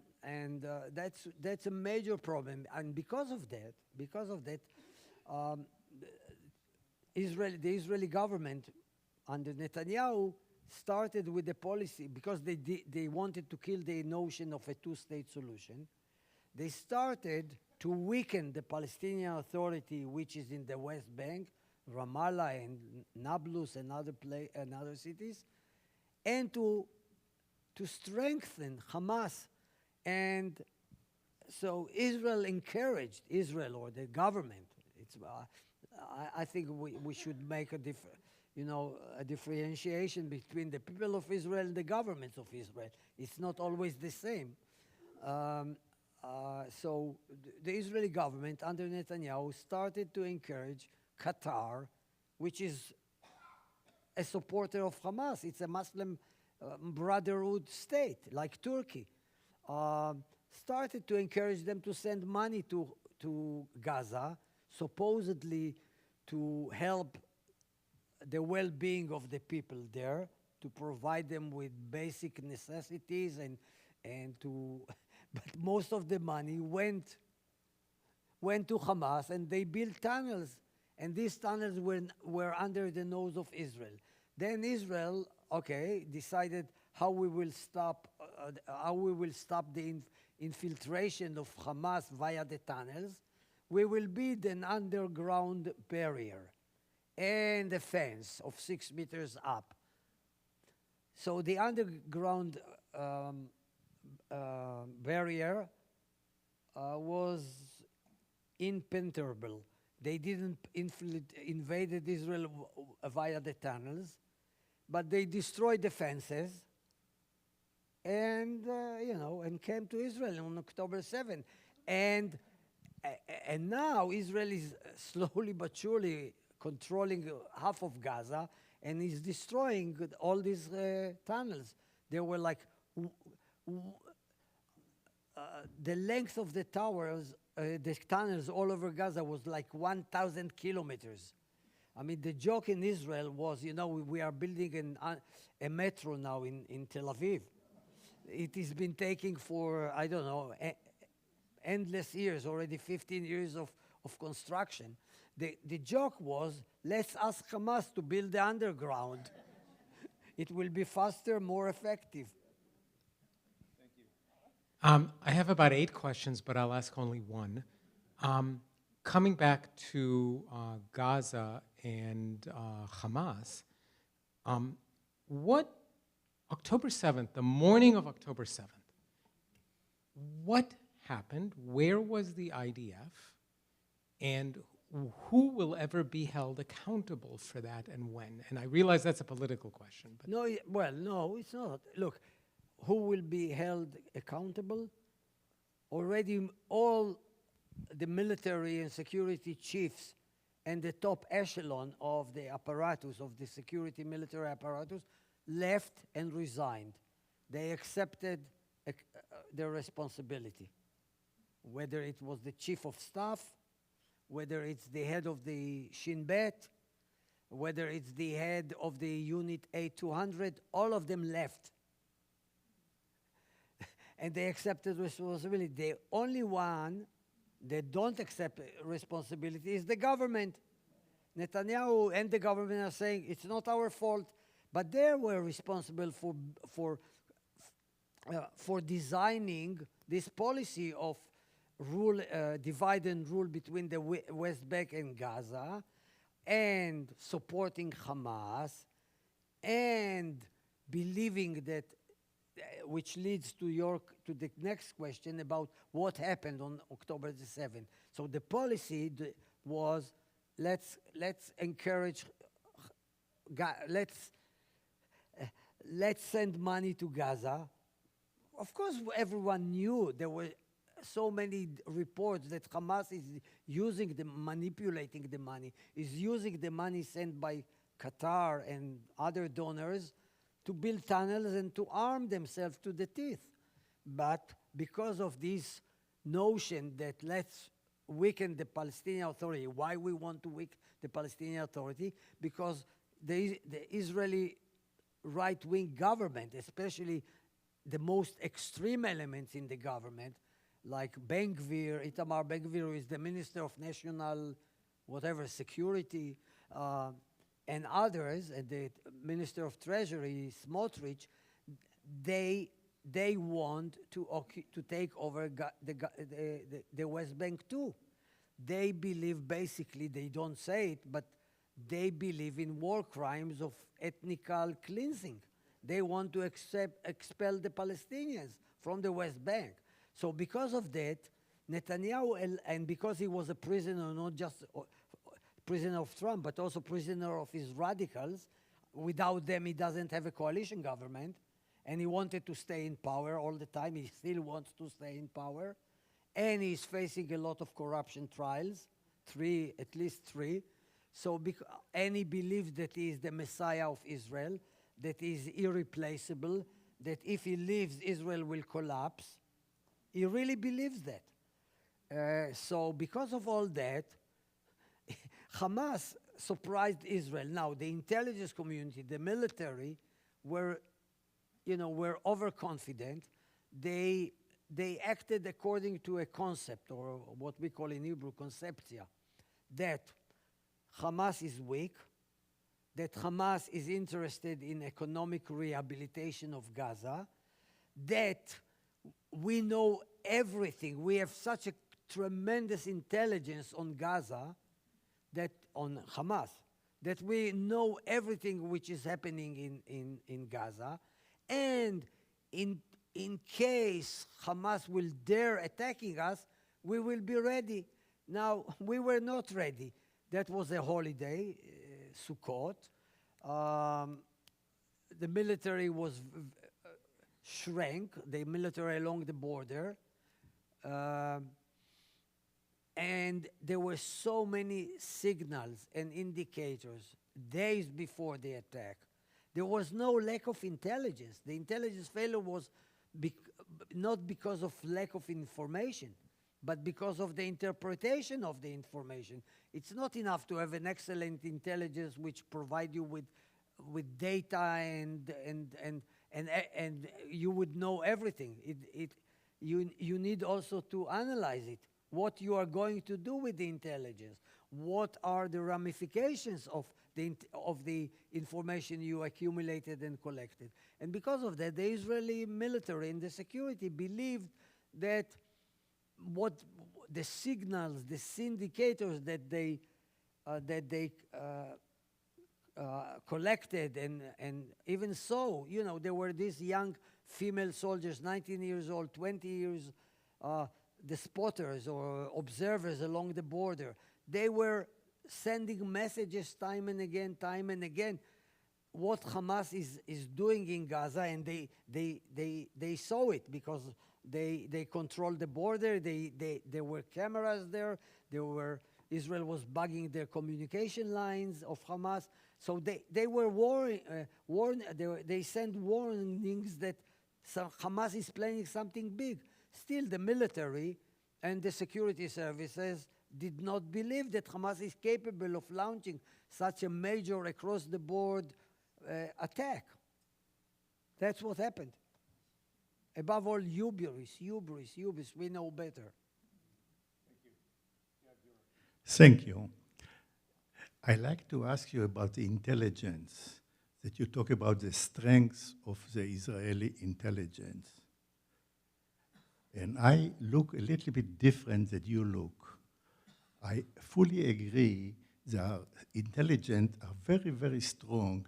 a major problem. And because of that, the Israeli government under Netanyahu started with a policy, because they wanted to kill the notion of a two-state solution. They started to weaken the Palestinian Authority, which is in the West Bank, Ramallah and Nablus and other cities, and to strengthen Hamas. And so Israel encouraged, or the government, I think we should make a differentiation between the people of Israel and the governments of Israel. It's not always the same. So the Israeli government under Netanyahu started to encourage Qatar, which is a supporter of Hamas. It's a Muslim Brotherhood state, like Turkey. Started to encourage them to send money to Gaza, supposedly to help the well-being of the people there, to provide them with basic necessities but most of the money went to Hamas, and they built tunnels, and these tunnels were under the nose of Israel. Then Israel, decided how we will stop the infiltration of Hamas via the tunnels. We will build an underground barrier and a fence of 6 meters up. So the underground barrier was impenetrable. They didn't invaded Israel via the tunnels, but they destroyed the fences and came to Israel on October 7th. And now Israel is slowly but surely controlling half of Gaza and is destroying all these tunnels. There were like the length of the tunnels all over Gaza was like 1,000 kilometers. I mean, the joke in Israel was, we are building a metro now in Tel Aviv. It has been taking for, I don't know, endless years, already 15 years of construction. The joke was, let's ask Hamas to build the underground. It will be faster, more effective. I have about 8 questions, but I'll ask only one. Coming back to Gaza and Hamas, October 7th, the morning of October 7th, what happened? Where was the IDF? And who will ever be held accountable for that and when? And I realize that's a political question. But No, it's not. Look, who will be held accountable? Already all the military and security chiefs and the top echelon of the apparatus, of the security military apparatus, left and resigned. They accepted their responsibility, whether it was the chief of staff, whether it's the head of the Shin Bet, whether it's the head of the Unit A200, all of them left. And they accepted responsibility. The only one that don't accept responsibility is the government. Netanyahu and the government are saying it's not our fault, but they were responsible for designing this policy of rule, divide and rule between the West Bank and Gaza, and supporting Hamas, and believing that, which leads to the next question about what happened on October the 7th. So the policy was, let's encourage, let's send money to Gaza. Of course, everyone knew there were so many reports that Hamas is manipulating the money, is using the money sent by Qatar and other donors to build tunnels and to arm themselves to the teeth. But because of this notion that let's weaken the Palestinian Authority, why we want to weaken the Palestinian Authority? Because the Israeli right-wing government, especially the most extreme elements in the government, like Ben-Gvir, Itamar Ben-Gvir, who is the Minister of National Security, and others, and the Minister of Treasury, Smotrich, they want to take over the West Bank too. They believe, basically, they don't say it, but they believe in war crimes of ethnical cleansing. They want to expel the Palestinians from the West Bank. So because of that, Netanyahu, and because he was a prisoner, not just prisoner of Trump, but also prisoner of his radicals, without them he doesn't have a coalition government, and he wanted to stay in power all the time. He still wants to stay in power, and he's facing a lot of corruption trials, at least three. So, and he believes that he is the Messiah of Israel, that he is irreplaceable, that if he leaves, Israel will collapse. He really believes that. So because of all that, Hamas surprised Israel. Now, the intelligence community, the military, were overconfident. They acted according to a concept, or what we call in Hebrew, conceptia, that Hamas is weak, that Hamas is interested in economic rehabilitation of Gaza, that we know everything. We have such a tremendous intelligence on Gaza, that on Hamas, that we know everything which is happening in Gaza, and in case Hamas will dare attacking us, we will be ready. Now, we were not ready. That was a holiday, Sukkot. The military was shrank, the military along the border, and there were so many signals and indicators days before the attack. There was no lack of intelligence. The intelligence failure was not because of lack of information, but because of the interpretation of the information. It's not enough to have an excellent intelligence which provide you with data and you would know everything. You need also to analyze it. What you are going to do with the intelligence? What are the ramifications of the information you accumulated and collected? And because of that, the Israeli military and the security believed that what the signals, the indicators that they collected, and even so, there were these young female soldiers, 19 years old, 20 years, the spotters or observers along the border. They were sending messages time and again, what Hamas is doing in Gaza, and they saw it because they controlled the border. There were cameras there. Israel was bugging their communication lines of Hamas. So they were they sent warnings that Hamas is planning something big. Still, the military and the security services did not believe that Hamas is capable of launching such a major across-the-board attack. That's what happened. Above all, hubris. We know better. Thank you. I like to ask you about the intelligence, that you talk about the strengths of the Israeli intelligence. And I look a little bit different than you look. I fully agree that intelligence are very, very strong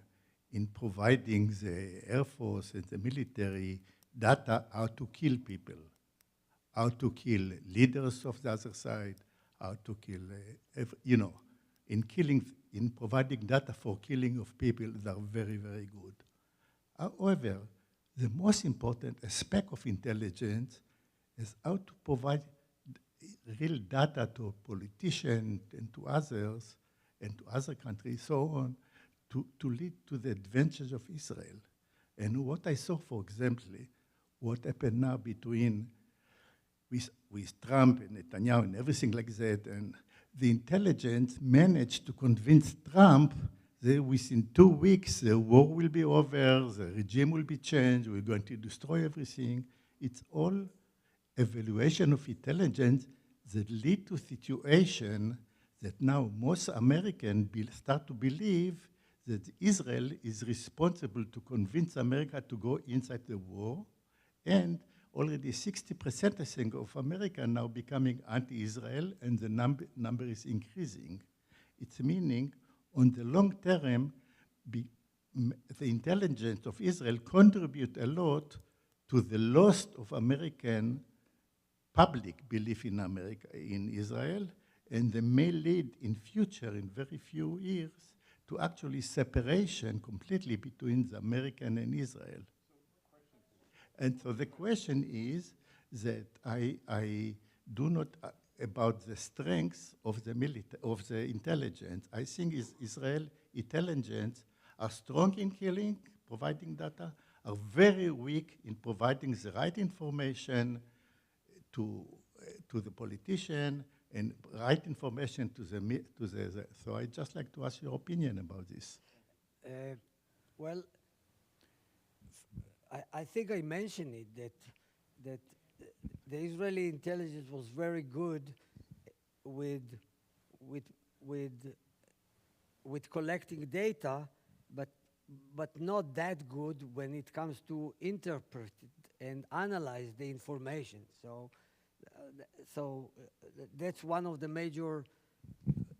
in providing the Air Force and the military data how to kill people, how to kill leaders of the other side, how to kill, in providing data for killing of people, they are very, very good. However, the most important aspect of intelligence is how to provide real data to politicians and to others and to other countries, so on, to lead to the advantage of Israel. And what I saw, for example, what happened now between with Trump and Netanyahu and everything like that, and the intelligence managed to convince Trump that within 2 weeks the war will be over, the regime will be changed, we're going to destroy everything. It's all evaluation of intelligence that lead to situation that now most Americans start to believe that Israel is responsible to convince America to go inside the war, and already 60%, I think, of America now becoming anti-Israel, and the number is increasing. It's meaning, on the long term, the intelligence of Israel contribute a lot to the loss of American public belief in America, in Israel, and they may lead in future, in very few years, to actually separation completely between the American and Israel. And so the question is that I do not, about the strengths of the intelligence. I think Israel intelligence are strong in killing, providing data, are very weak in providing the right information to the politician and right information to the. So I'd just like to ask your opinion about this. Well, I think I mentioned it, that the Israeli intelligence was very good with collecting data, but not that good when it comes to interpret and analyze the information. So that's one of the major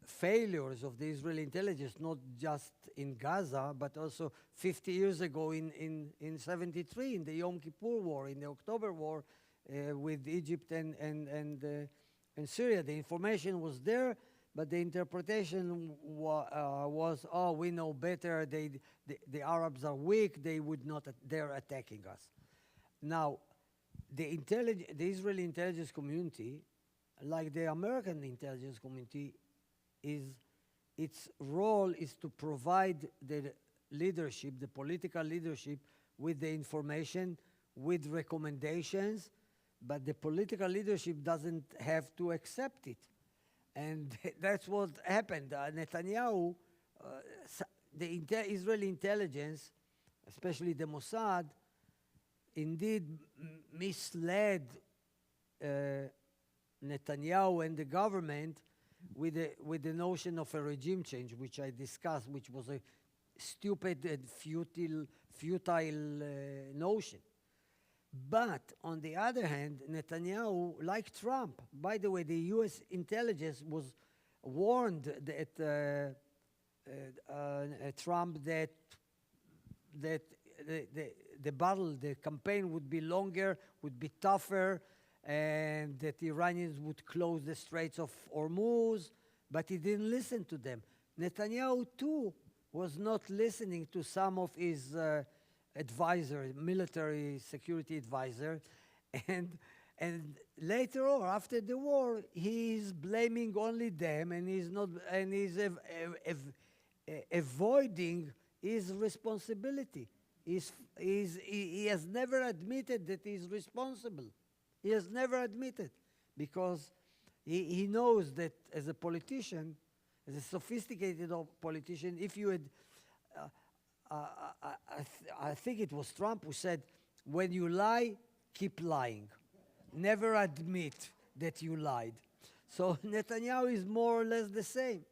failures of the Israeli intelligence, not just in Gaza, but also 50 years ago in 73, in the Yom Kippur War, in the October War with Egypt and Syria. The information was there, but the interpretation was, oh, we know better, the Arabs are weak, they would not, they're attacking us. Now, the Israeli intelligence community, like the American intelligence community, its role is to provide the leadership, the political leadership, with the information, with recommendations, but the political leadership doesn't have to accept it. And that's what happened. Netanyahu, the Israeli intelligence, especially the Mossad, indeed misled Netanyahu and the government with the notion of a regime change, which I discussed, which was a stupid and futile notion. But on the other hand, Netanyahu, like Trump, by the way, the U.S. intelligence was warned that Trump that the battle, the campaign would be longer, would be tougher, and that the Iranians would close the Straits of Hormuz, but he didn't listen to them. Netanyahu, too, was not listening to some of his advisor, military security advisor, and later on, after the war, he's blaming only them, and he's not, and he's avoiding his responsibility. He has never admitted that he's responsible. He has never admitted, because he knows that as a politician, as a sophisticated politician, if you had, I think it was Trump who said, when you lie, keep lying. Never admit that you lied. So Netanyahu is more or less the same.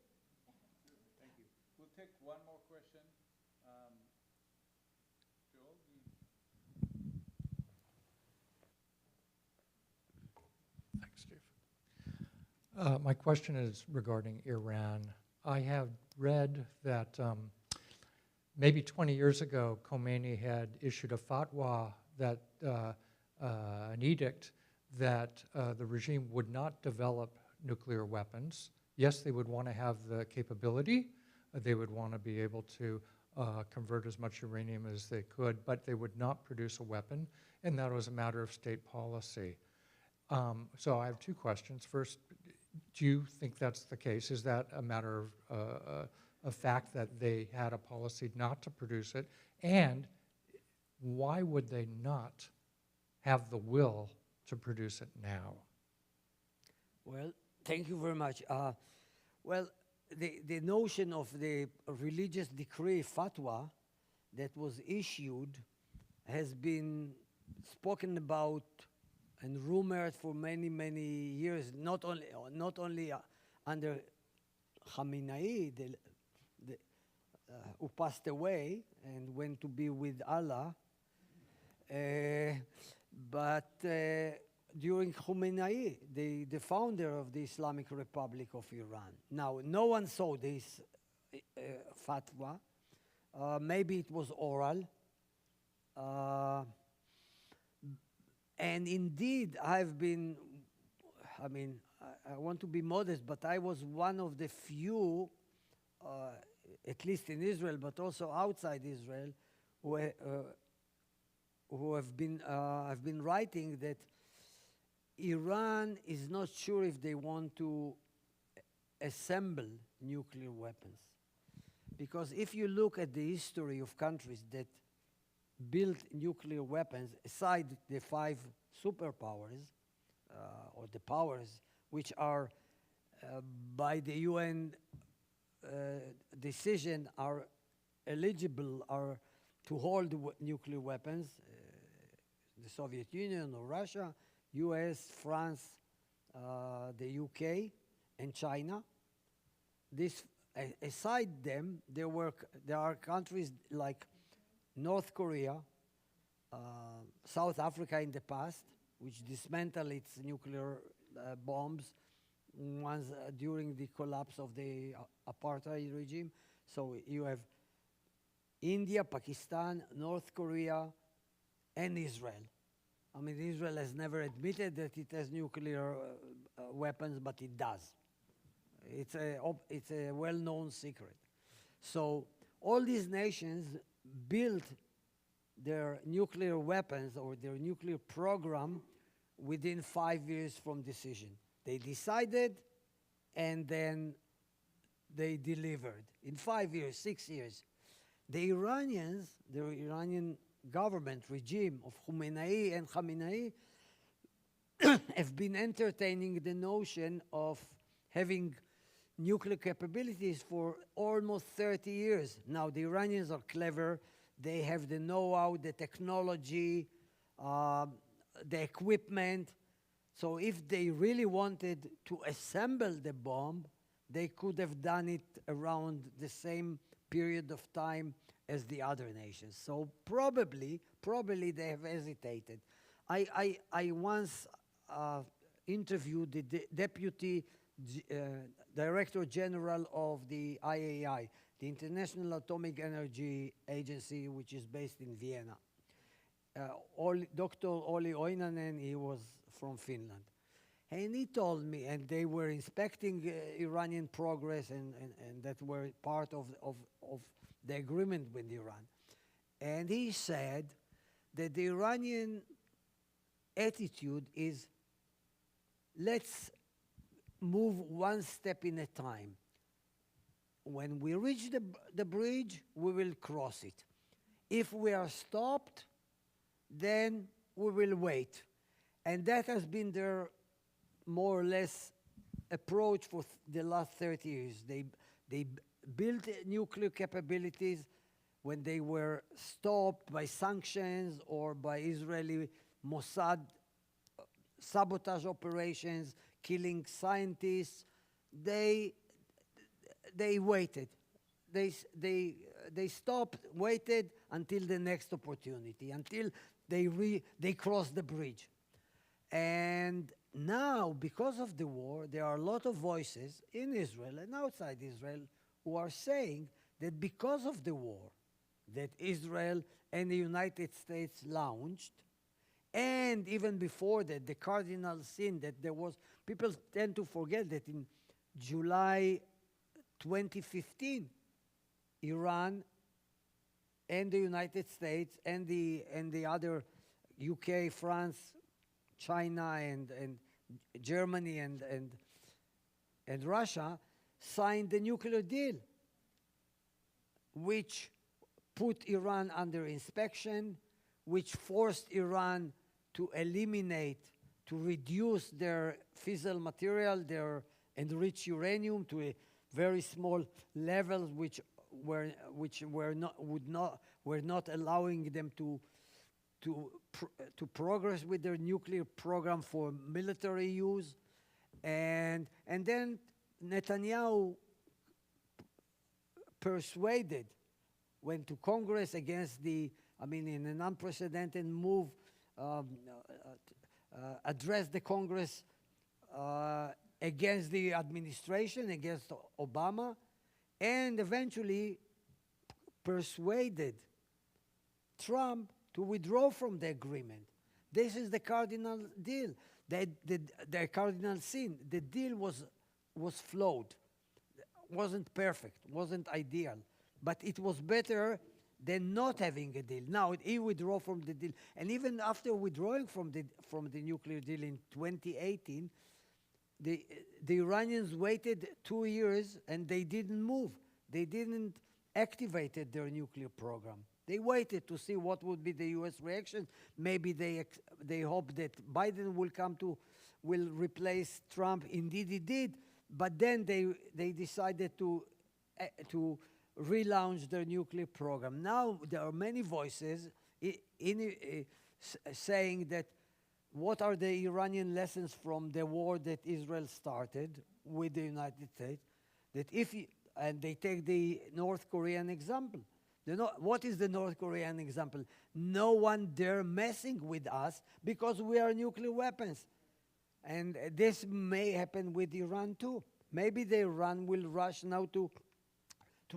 We'll take one more question. Joel? Thanks, Steve. My question is regarding Iran. I have read that maybe 20 years ago, Khomeini had issued a fatwa that an edict that the regime would not develop nuclear weapons. Yes, they would want to have the capability. They would want to be able to convert as much uranium as they could, but they would not produce a weapon, and that was a matter of state policy. So I have two questions. First, do you think that's the case? Is that a matter of a fact that they had a policy not to produce it? And why would they not have the will to produce it now? Well, thank you very much. Well, the notion of the religious decree fatwa that was issued has been spoken about and rumored for many, many years, not only under Khamenei, who passed away and went to be with Allah, but during Khomeini, the founder of the Islamic Republic of Iran. Now, no one saw this fatwa. Maybe it was oral. And indeed, I want to be modest, but I was one of the few, at least in Israel, but also outside Israel, who have been writing that Iran is not sure if they want to assemble nuclear weapons. Because if you look at the history of countries that built nuclear weapons, aside the 5 superpowers, or the powers which are, by the UN decision, are eligible to hold nuclear weapons, the Soviet Union or Russia, US, France, the UK, and China. Aside them, there are countries like North Korea, South Africa in the past, which dismantled its nuclear bombs once during the collapse of the apartheid regime. So you have India, Pakistan, North Korea, and Israel. I mean, Israel has never admitted that it has nuclear weapons, but it does. It's a well-known secret. So all these nations built their nuclear weapons or their nuclear program within 5 years from decision. They decided, and then they delivered in 5 years, 6 years. The Iranian government regime of Khomeini and Khamenei have been entertaining the notion of having nuclear capabilities for almost 30 years. Now, the Iranians are clever. They have the know-how, the technology, the equipment. So if they really wanted to assemble the bomb, they could have done it around the same period of time as the other nations. So probably they have hesitated. I once interviewed the deputy Director General of the IAEA, the International Atomic Energy Agency, which is based in Vienna. Dr. Olli Oinanen, he was from Finland. And he told me, and they were inspecting Iranian progress, and that were part of the agreement with Iran. And he said that the Iranian attitude is, let's move one step in a time. When we reach the bridge, we will cross it. If we are stopped, then we will wait. And that has been their more or less approach for the last 30 years. They built nuclear capabilities when they were stopped by sanctions or by Israeli Mossad sabotage operations, killing scientists. They waited. They stopped, waited until the next opportunity, until they crossed the bridge. And now, because of the war, there are a lot of voices in Israel and outside Israel who are saying that because of the war that Israel and the United States launched, and even before that, the cardinal sin that there was, people tend to forget that in July 2015, Iran and the United States and the other UK, France, China, and Germany and Russia signed the nuclear deal, which put Iran under inspection, which forced Iran to eliminate, to reduce their fissile material, their enriched uranium to a very small levels, which were not allowing them to progress with their nuclear program for military use, and then Netanyahu went to Congress against in an unprecedented move, addressed the Congress against the administration, against Obama, and eventually persuaded Trump to withdraw from the agreement. This is the cardinal deal, the cardinal sin. The deal was flawed, wasn't perfect, wasn't ideal, but it was better than not having a deal. Now he withdrew from the deal, and even after withdrawing from the nuclear deal in 2018, the Iranians waited 2 years and they didn't move. They didn't activate their nuclear program. They waited to see what would be the U.S. reaction. Maybe they hope that Biden will replace Trump. Indeed, he did. But then they decided to relaunch their nuclear program. Now there are many voices saying that what are the Iranian lessons from the war that Israel started with the United States? That and they take the North Korean example. What is the North Korean example? No one dare messing with us because we are nuclear weapons. And this may happen with Iran too. Maybe the Iran will rush now to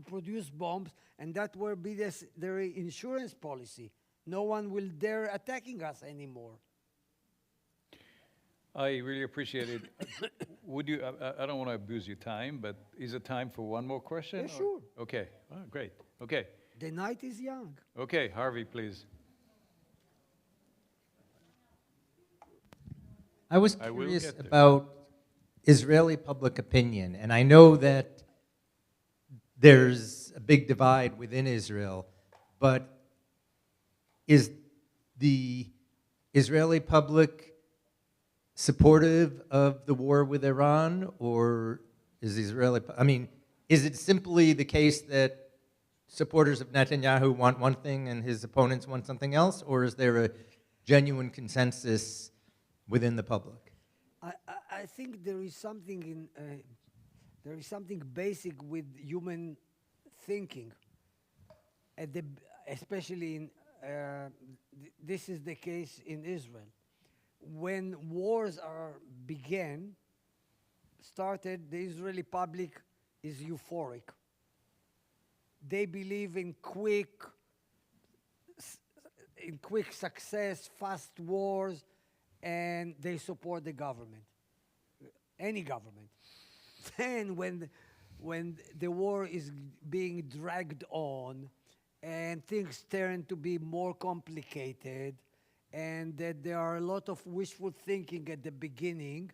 produce bombs, and that will be their insurance policy. No one will dare attacking us anymore. I really appreciate it. Would you, I don't want to abuse your time, but is it time for one more question? Yeah, sure. Okay, great. Okay. The night is young. Okay, Harvey, please. I was I will curious get there. about Israeli public opinion, and I know that there's a big divide within Israel, but is the Israeli public supportive of the war with Iran, or is is it simply the case that supporters of Netanyahu want one thing and his opponents want something else, or is there a genuine consensus within the public? I think there is something basic with human thinking, especially this is the case in Israel. When wars started, the Israeli public is euphoric. They believe in quick success, fast wars, and they support the government, any government. Then when the war is being dragged on and things turn to be more complicated and that there are a lot of wishful thinking at the beginning,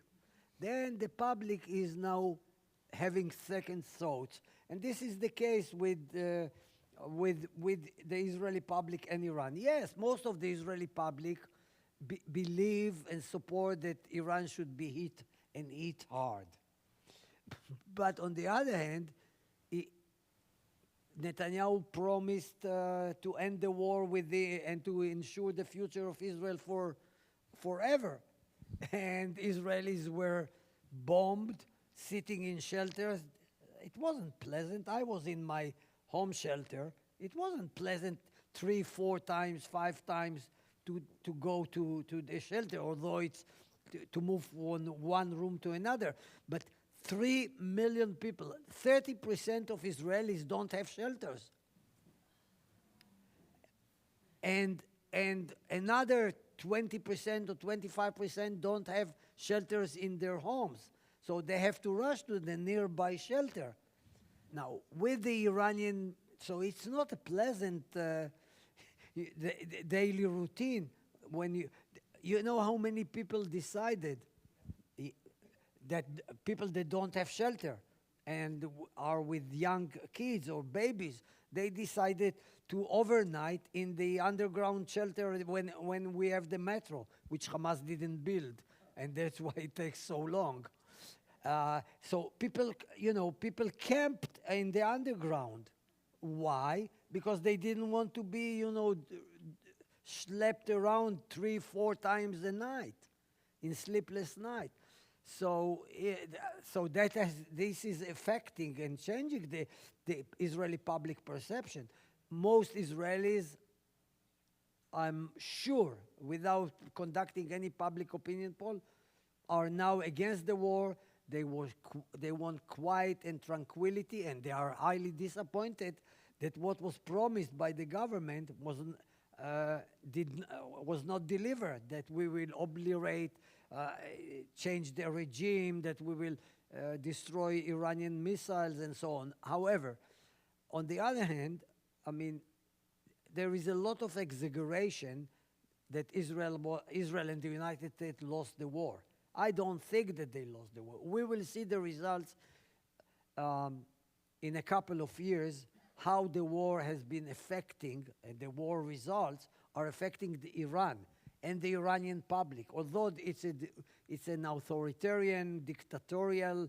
then the public is now having second thoughts. And this is the case with the Israeli public and Iran. Yes, most of the Israeli public believe and support that Iran should be hit and hit hard. But on the other hand, Netanyahu promised to end the war and to ensure the future of Israel forever. And Israelis were bombed, sitting in shelters. It wasn't pleasant. I was in my home shelter. It wasn't pleasant 3, 4 times, 5 times to go to the shelter, although it's to move from one room to another. But 3 million people, 30% of Israelis don't have shelters. And another 20% or 25% don't have shelters in their homes. So they have to rush to the nearby shelter. Now, with the Iranian, so it's not a pleasant daily routine. When you know how many people decided that people that don't have shelter and are with young kids or babies, they decided to overnight in the underground shelter when we have the metro, which Hamas didn't build, and that's why it takes so long. So people camped in the underground. Why? Because they didn't want to be, schlepped around 3, 4 times a night, in sleepless night. So, this is affecting and changing the Israeli public perception. Most Israelis, I'm sure, without conducting any public opinion poll, are now against the war. They want quiet and tranquility, and they are highly disappointed that what was promised by the government was not delivered, that we will obliterate, change the regime, that we will destroy Iranian missiles and so on. However, on the other hand, I mean, there is a lot of exaggeration that Israel and the United States lost the war. I don't think that they lost the war. We will see the results in a couple of years, how the war has been affecting, and the war results are affecting Iran and the Iranian public. Although it's an authoritarian, dictatorial,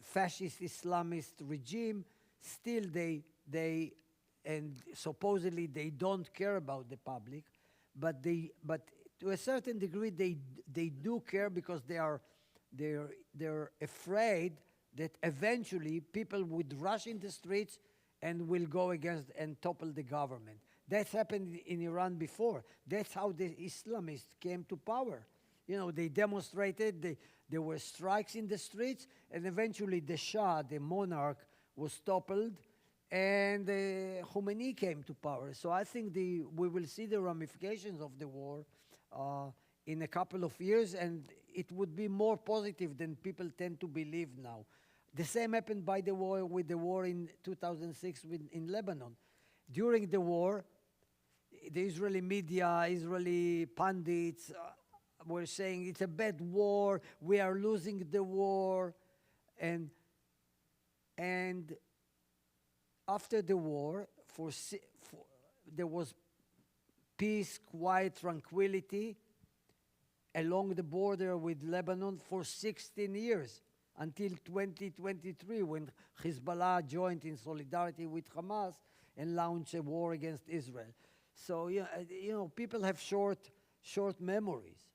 fascist Islamist regime, still and supposedly they don't care about the public, but to a certain degree they do care, because they're afraid that eventually people would rush in the streets and will go against and topple the government. That's happened in Iran before. That's how the Islamists came to power. They demonstrated, there were strikes in the streets, and eventually the Shah, the monarch, was toppled, and Khomeini came to power. So I think we will see the ramifications of the war in a couple of years, and it would be more positive than people tend to believe now. The same happened with the war in 2006 in Lebanon. During the war, the Israeli media, Israeli pundits were saying it's a bad war, we are losing the war, and after the war, there was peace, quiet, tranquility along the border with Lebanon for 16 years, until 2023, when Hezbollah joined in solidarity with Hamas and launched a war against Israel. So, people have short memories.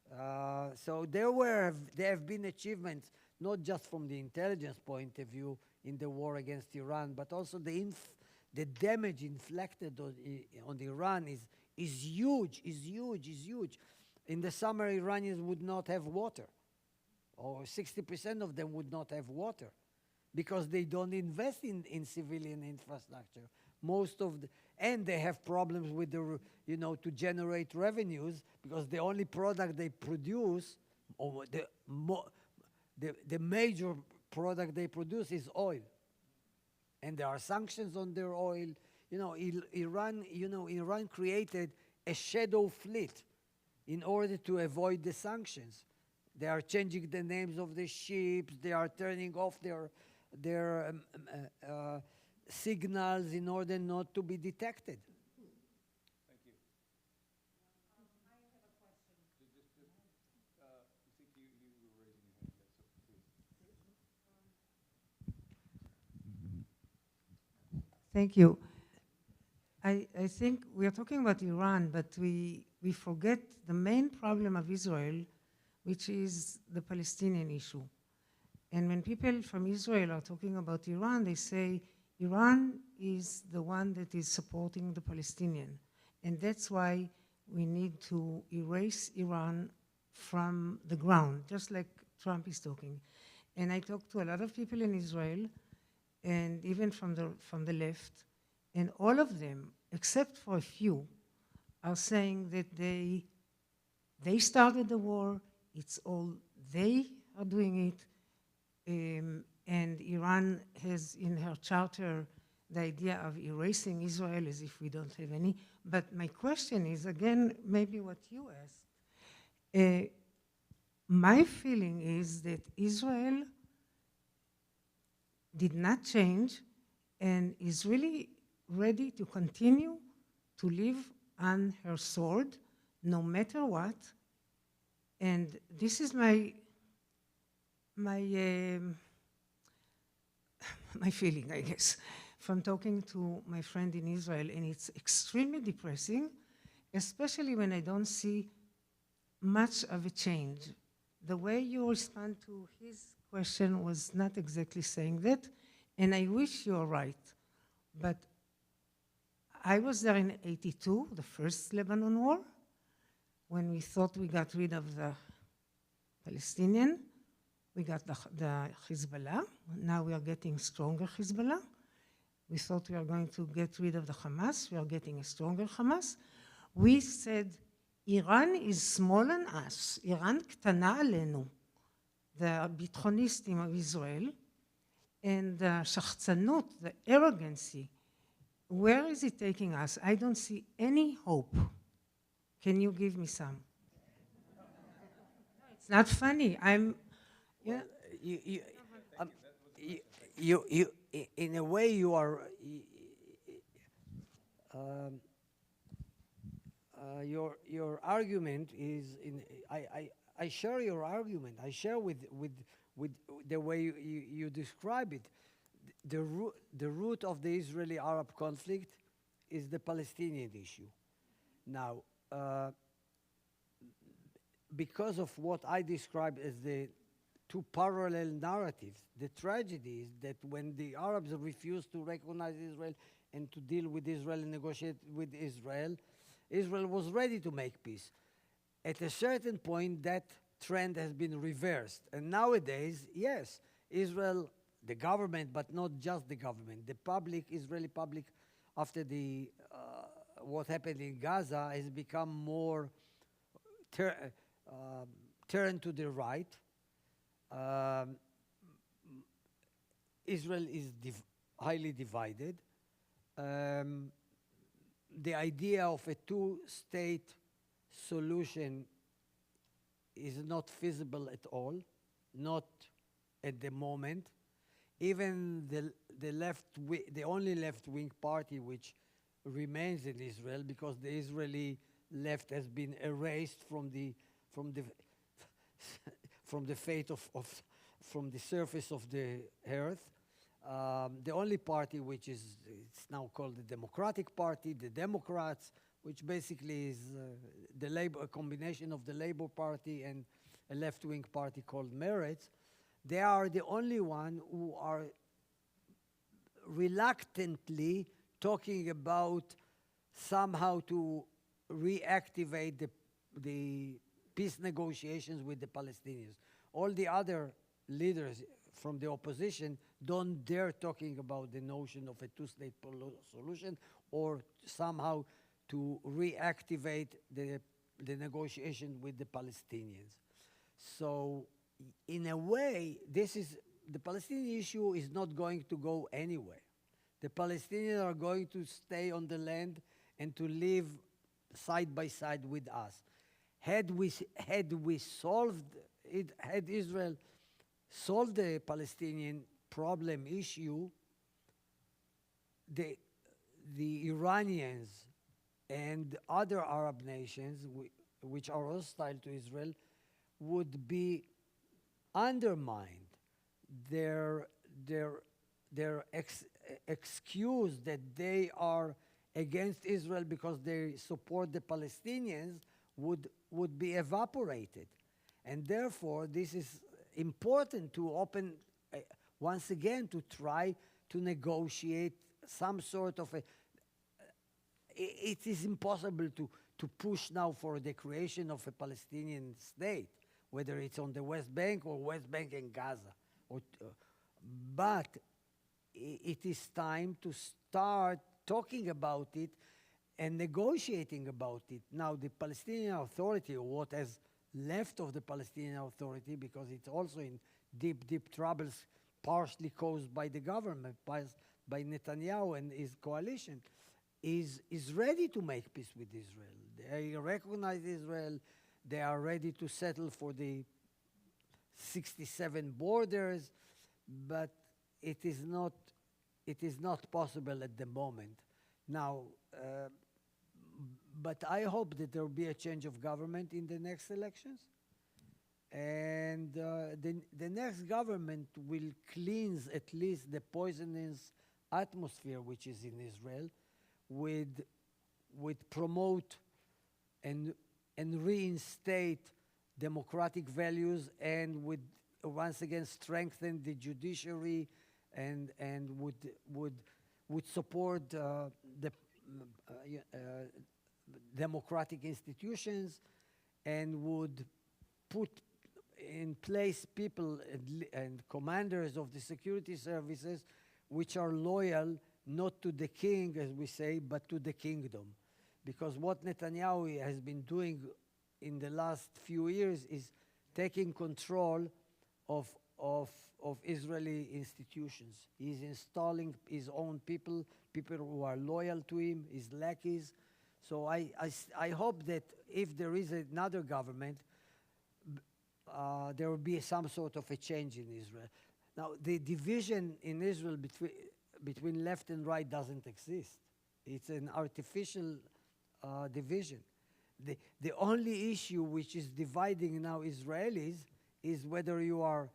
So there have been achievements, not just from the intelligence point of view in the war against Iran, but also the damage inflicted on Iran is huge. In the summer, Iranians would not have water, or 60% of them would not have water, because they don't invest in civilian infrastructure. And they have problems with to generate revenues, because the only product they produce, or the major product they produce, is oil. And there are sanctions on their oil. Iran created a shadow fleet in order to avoid the sanctions. They are changing the names of the ships. They are turning off their signals in order not to be detected. Thank you. I have a question. I think you were raising your hand. Yes, please. Thank you. I think we are talking about Iran, but we forget the main problem of Israel, which is the Palestinian issue. And when people from Israel are talking about Iran, they say Iran is the one that is supporting the Palestinian. And that's why we need to erase Iran from the ground, just like Trump is talking. And I talked to a lot of people in Israel, and even from the left, and all of them, except for a few, are saying that they started the war, it's all they are doing it, and Iran has in her charter the idea of erasing Israel as if we don't have any. But my question is, again, maybe what you asked. My feeling is that Israel did not change and is really ready to continue to live on her sword, no matter what. And this is my feeling, I guess, from talking to my friend in Israel, and it's extremely depressing, especially when I don't see much of a change. The way you respond to his question was not exactly saying that, and I wish you're right. But I was there in '82, the first Lebanon war, when we thought we got rid of the Palestinian. We got the Hezbollah. Now we are getting stronger Hezbollah. We thought we are going to get rid of the Hamas. We are getting a stronger Hamas. We said, Iran is smaller than us. Iran קטנה עלינו. The ביטחוניסטים of Israel. And the שחצנות, the arrogancy. Where is it taking us? I don't see any hope. Can you give me some? It's not funny. Yeah. In a way, you are. Your argument is. I share your argument. I share with the way you describe it. The root of the Israeli-Arab conflict is the Palestinian issue. Now, because of what I described as the two parallel narratives, the tragedy is that when the Arabs refused to recognize Israel and to deal with Israel and negotiate with Israel, Israel was ready to make peace. At a certain point, that trend has been reversed. And nowadays, yes, Israel, the government, but not just the government, the public, Israeli public, after the what happened in Gaza, has become more turned to the right. Israel is highly divided. The idea of a two-state solution is not feasible at all, not at the moment. Even the only left-wing party which remains in Israel, because the Israeli left has been erased from the from the surface of the earth. The only party which it's now called the Democratic Party, the Democrats, which basically is a combination of the Labour Party and a left-wing party called Meretz. They are the only one who are reluctantly talking about somehow to reactivate the peace negotiations with the Palestinians. All the other leaders from the opposition don't dare talking about the notion of a two-state solution or somehow to reactivate the negotiation with the Palestinians. So in a way, the Palestinian issue is not going to go anywhere. The Palestinians are going to stay on the land and to live side by side with us. Had Israel solved the Palestinian problem issue, the Iranians and other Arab nations which are hostile to Israel would be undermined. Their excuse that they are against Israel because they support the Palestinians would be evaporated. And therefore, this is important to open, once again, to try to negotiate some sort of a. It is impossible to push now for the creation of a Palestinian state, whether it's on the West Bank or West Bank and Gaza. But it is time to start talking about it and negotiating about it. Now, the Palestinian Authority, or what is left of the Palestinian Authority, because it's also in deep, deep troubles, partially caused by the government, by Netanyahu and his coalition, is ready to make peace with Israel. They recognize Israel. They are ready to settle for the 67 borders, but it is not possible at the moment. Now, but I hope that there will be a change of government in the next elections, and the next government will cleanse at least the poisonous atmosphere which is in Israel, with promote and reinstate democratic values, and would once again strengthen the judiciary, and would support the democratic institutions, and would put in place people and commanders of the security services which are loyal not to the king, as we say, but to the kingdom. Because what Netanyahu has been doing in the last few years is taking control of Israeli institutions. He's installing his own people who are loyal to him, his lackeys. So I hope that if there is another government, there will be some sort of a change in Israel. Now, the division in Israel between left and right doesn't exist. It's an artificial division. The only issue which is dividing now Israelis is whether you are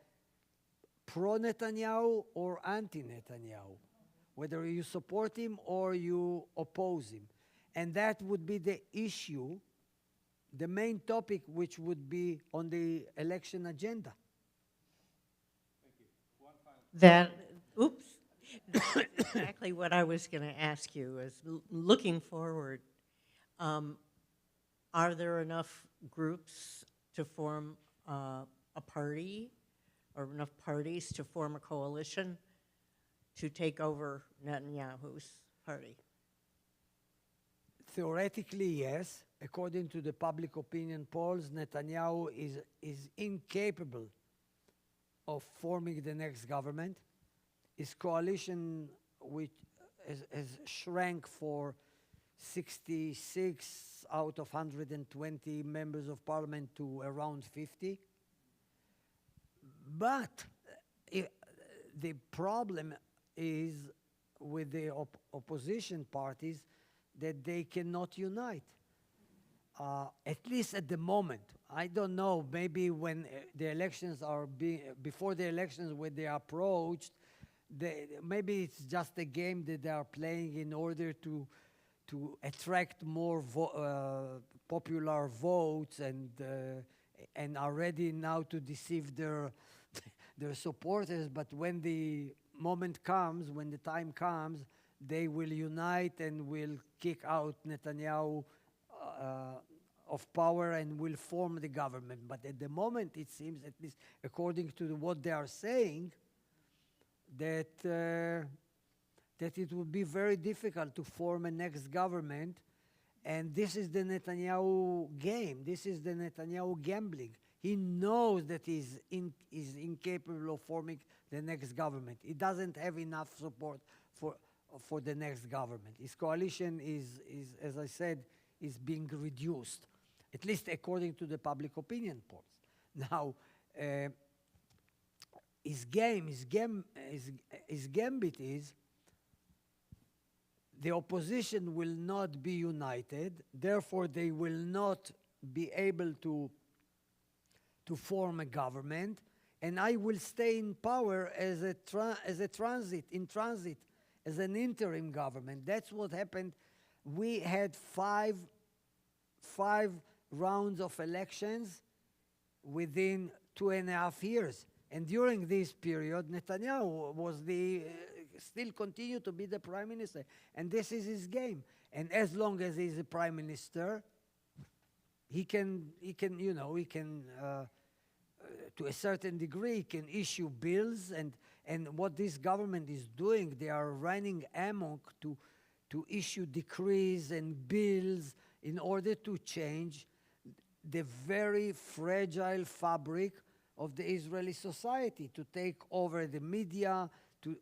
pro-Netanyahu or anti-Netanyahu, whether you support him or you oppose him. And that would be the issue, the main topic which would be on the election agenda. That, oops, that's exactly what I was going to ask you, is looking forward, are there enough groups to form a party, or enough parties to form a coalition to take over Netanyahu's party? Theoretically, yes. According to the public opinion polls, Netanyahu is incapable of forming the next government. His coalition, which has shrank for 66 out of 120 members of parliament to around 50. But the problem is with the opposition parties that they cannot unite. At least at the moment. I don't know, maybe when the elections are before the elections, when they are approached, maybe it's just a game that they are playing in order to attract more popular votes, and are ready now to deceive their supporters. But when the moment comes, when the time comes, they will unite and will kick out Netanyahu of power and will form the government. But at the moment, it seems, at least according to what they are saying, that it would be very difficult to form a next government. And this is the Netanyahu game. This is the Netanyahu gambling. He knows that he's incapable of forming the next government. He doesn't have enough support for the next government. His coalition is, as I said, is being reduced, at least according to the public opinion polls. Now, his gambit is the opposition will not be united, therefore they will not be able to form a government, and I will stay in power as a transit, as an interim government. That's what happened. We had five rounds of elections within 2.5 years. And during this period, Netanyahu was still continued to be the prime minister. And this is his game. And as long as he's the prime minister, he can to a certain degree, can issue bills. And what this government is doing, they are running amok to issue decrees and bills in order to change the very fragile fabric of the Israeli society, to take over the media, to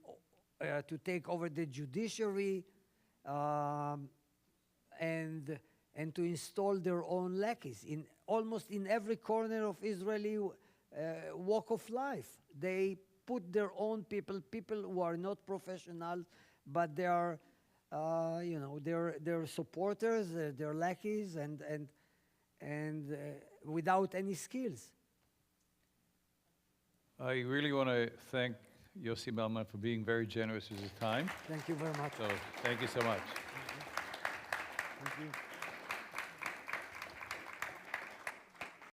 take over the judiciary, and to install their own lackeys in almost in every corner of Israeli walk of life. They put their own people who are not professional, but they are, they're supporters, they're lackeys, and without any skills. I really want to thank Yossi Melman for being very generous with his time. Thank you very much. So thank you so much. Thank you.